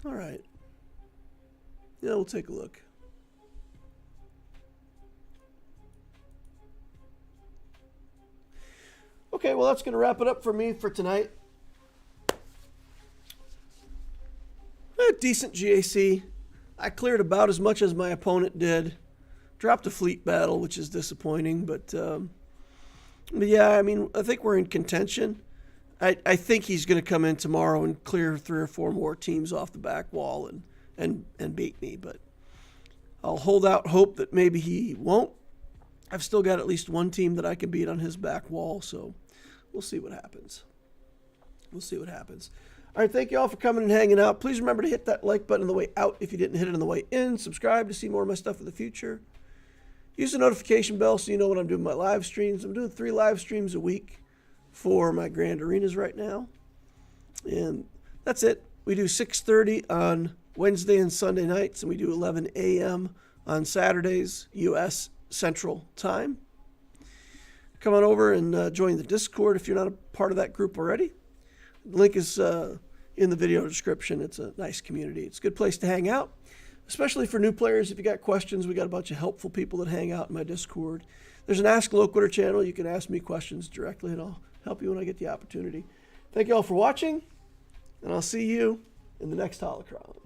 All right. Yeah, we'll take a look. Okay, well, that's going to wrap it up for me for tonight. Decent GAC. I cleared about as much as my opponent did. Dropped a fleet battle, which is disappointing, but yeah, I mean, I think we're in contention. I think he's going to come in tomorrow and clear 3 or 4 more teams off the back wall and beat me, but I'll hold out hope that maybe he won't. I've still got at least one team that I can beat on his back wall, so we'll see what happens. We'll see what happens. All right, thank you all for coming and hanging out. Please remember to hit that like button on the way out if you didn't hit it on the way in. Subscribe to see more of my stuff in the future. Use the notification bell so you know when I'm doing my live streams. I'm doing 3 live streams a week for my Grand Arenas right now. And that's it. We do 6:30 on Wednesday and Sunday nights, and we do 11 a.m. on Saturdays, U.S. Central Time. Come on over and join the Discord if you're not a part of that group already. The link is in the video description. It's a nice community. It's a good place to hang out, especially for new players. If you got questions, we got a bunch of helpful people that hang out in my Discord. There's an Ask Loquitur channel. You can ask me questions directly, and I'll help you when I get the opportunity. Thank you all for watching, and I'll see you in the next holocron.